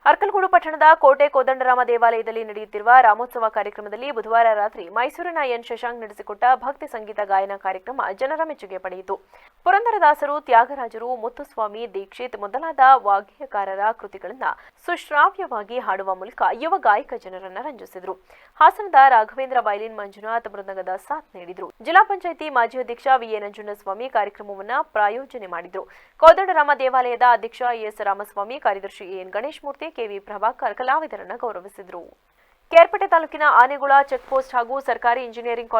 ಅರ್ಕಲಗೂಡು ಪಟ್ಟಣದ ಕೋಟೆ ಕೋದಂಡರಾಮ ದೇವಾಲಯದಲ್ಲಿ ನಡೆಯುತ್ತಿರುವ ರಾಮೋತ್ಸವ ಕಾರ್ಯಕ್ರಮದಲ್ಲಿ ಬುಧವಾರ ರಾತ್ರಿ ಮೈಸೂರಿನ ಎನ್ ಶಶಾಂಕ್ ನಡೆಸಿಕೊಟ್ಟ ಭಕ್ತಿ ಸಂಗೀತ ಗಾಯನ ಕಾರ್ಯಕ್ರಮ ಜನರ ಮೆಚ್ಚುಗೆ ಪಡೆಯಿತು. ಪುರಂದರದಾಸರು, ತ್ಯಾಗರಾಜರು, ಮುತ್ತುಸ್ವಾಮಿ ದೀಕ್ಷಿತ್ ಮೊದಲಾದ ವಾಗ್ಗೇಯಕಾರರ ಕೃತಿಗಳನ್ನು ಸುಶ್ರಾವ್ಯವಾಗಿ ಹಾಡುವ ಮೂಲಕ ಯುವ ಗಾಯಕ ಜನರನ್ನ ರಂಜಿಸಿದರು. ಹಾಸನದ ರಾಘವೇಂದ್ರ ವೈಲಿನ್ ಮಂಜುನಾಥ್ ಮೃದಂಗದ ಸಾಥ್ ನೀಡಿದರು. ಜಿಲ್ಲಾ ಪಂಚಾಯಿತಿ ಮಾಜಿ ಅಧ್ಯಕ್ಷ ವಿಎ ನಂಜುಂಡಸ್ವಾಮಿ ಕಾರ್ಯಕ್ರಮವನ್ನು ಪ್ರಾಯೋಜನೆ ಮಾಡಿದರು. ಕೋದಂಡರಾಮ ದೇವಾಲಯದ ಅಧ್ಯಕ್ಷ ಎಸ್ ರಾಮಸ್ವಾಮಿ, ಕಾರ್ಯದರ್ಶಿ ಎನ್ ಗಣೇಶ್ ಮೂರ್ತಿ, ಕೆವಿ ಪ್ರಭಾಕರ್ ಕಲಾವಿದರನ್ನು ಗೌರವಿಸಿದರು. ಕೇರ್ಪೇಟೆ ತಾಲೂಕಿನ ಆನೆಗುಳ ಚೆಕ್ಪೋಸ್ಟ್ ಹಾಗೂ ಸರ್ಕಾರಿ ಇಂಜಿನಿಯರಿಂಗ್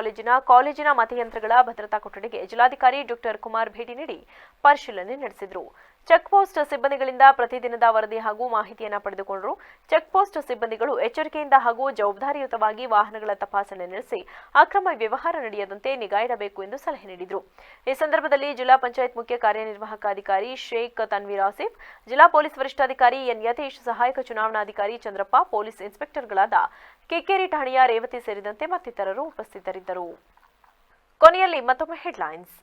ಕಾಲೇಜಿನ ಮತಯಂತ್ರಗಳ ಭದ್ರತಾ ಕೊಠಡಿಗೆ ಜಿಲ್ಲಾಧಿಕಾರಿ ಡಾ ಕುಮಾರ್ ಭೇಟಿ ನೀಡಿ ಪರಿಶೀಲನೆ ನಡೆಸಿದರು. ಚೆಕ್ಪೋಸ್ಟ್ ಸಿಬ್ಬಂದಿಗಳಿಂದ ಪ್ರತಿದಿನದ ವರದಿ ಹಾಗೂ ಮಾಹಿತಿಯನ್ನು ಪಡೆದುಕೊಂಡರು. ಚೆಕ್ಪೋಸ್ಟ್ ಸಿಬ್ಬಂದಿಗಳು ಎಚ್ಚರಿಕೆಯಿಂದ ಹಾಗೂ ಜವಾಬ್ದಾರಿಯುತವಾಗಿ ವಾಹನಗಳ ತಪಾಸಣೆ ನಡೆಸಿ ಅಕ್ರಮ ವ್ಯವಹಾರ ನಡೆಯದಂತೆ ನಿಗಾ ಇಡಬೇಕು ಎಂದು ಸಲಹೆ ನೀಡಿದರು. ಈ ಸಂದರ್ಭದಲ್ಲಿ ಜಿಲ್ಲಾ ಪಂಚಾಯತ್ ಮುಖ್ಯ ಕಾರ್ಯನಿರ್ವಾಹಕ ಅಧಿಕಾರಿ ಶೇಖ್ ತನ್ವೀರ್ ಆಸಿಫ್, ಜಿಲ್ಲಾ ಪೊಲೀಸ್ ವರಿಷ್ಠಾಧಿಕಾರಿ ಎನ್ ಯತೀಶ್, ಸಹಾಯಕ ಚುನಾವಣಾಧಿಕಾರಿ ಚಂದ್ರಪ್ಪ, ಪೊಲೀಸ್ ಇನ್ಸ್ಪೆಕ್ಟರ್ಗಳಾದ ಕಿಕ್ಕೇರಿ ಠಾಣೆಯ ರೇವತಿ ಸೇರಿದಂತೆ ಮತ್ತಿತರರು ಉಪಸ್ಥಿತರಿದ್ದರು. ಕೊನೆಯಲ್ಲಿ ಮತ್ತೊಮ್ಮೆ ಹೆಡ್ಲೈನ್ಸ್.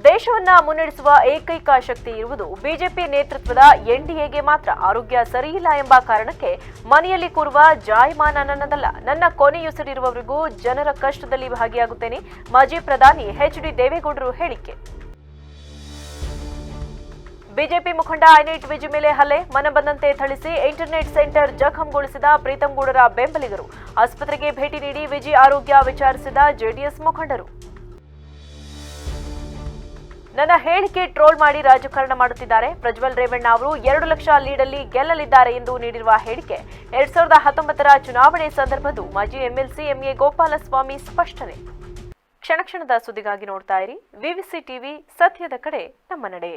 ದೇಶವನ್ನ ಮುನ್ನಡೆಸುವ ಏಕೈಕ ಶಕ್ತಿ ಇರುವುದು ಬಿಜೆಪಿ ನೇತೃತ್ವದ ಎನ್ಡಿಎಗೆ ಮಾತ್ರ. ಆರೋಗ್ಯ ಸರಿಯಿಲ್ಲ ಎಂಬ ಕಾರಣಕ್ಕೆ ಮನೆಯಲ್ಲಿ ಕೂರುವ ಜಾಯಮಾನ ನನ್ನದಲ್ಲ. ನನ್ನ ಕೊನೆಯುಸಿರಿರುವವರೆಗೂ ಜನರ ಕಷ್ಟದಲ್ಲಿ ಭಾಗಿಯಾಗುತ್ತೇನೆ. ಮಾಜಿ ಪ್ರಧಾನಿ ಎಚ್.ಡಿ. ದೇವೇಗೌಡರು ಹೇಳಿಕೆ. ಬಿಜೆಪಿ ಮುಖಂಡ ಐನೈಟ್ ವಿಜಿ ಮೇಲೆ ಹಲ್ಲೆ, ಮನಬಂದಂತೆ ಥಳಿಸಿ ಇಂಟರ್ನೆಟ್ ಸೆಂಟರ್ ಜಖಂಗೊಳಿಸಿದ ಪ್ರೀತಂ ಗೌಡರ ಬೆಂಬಲಿಗರು. ಆಸ್ಪತ್ರೆಗೆ ಭೇಟಿ ನೀಡಿ ವಿಜಿ ಆರೋಗ್ಯ ವಿಚಾರಿಸಿದ ಜೆಡಿಎಸ್ ಮುಖಂಡರು. ನನ್ನ ಹೇಳಿಕೆ ಟ್ರೋಲ್ ಮಾಡಿ ರಾಜಕಾರಣ ಮಾಡುತ್ತಿದ್ದಾರೆ. ಪ್ರಜ್ವಲ್ ರೇವಣ್ಣ ಅವರು 2 ಲಕ್ಷ ಲೀಡಲ್ಲಿ ಗೆಲ್ಲಲಿದ್ದಾರೆ ಎಂದು ನೀಡಿರುವ ಹೇಳಿಕೆ 2019ರ ಚುನಾವಣೆ ಸಂದರ್ಭದ್ದು ಮಾಜಿ ಎಂಎಲ್ಸಿ ಎಂಎ ಗೋಪಾಲಸ್ವಾಮಿ ಸ್ಪಷ್ಟನೆ. ಕ್ಷಣ ಕ್ಷಣದ ಸುದ್ದಿಗಾಗಿ ನೋಡ್ತಾ ಇರಿ ವಿವಿಸಿ ಟಿವಿ, ಸತ್ಯದ ಕಡೆ ನಮ್ಮ ನಡೆ.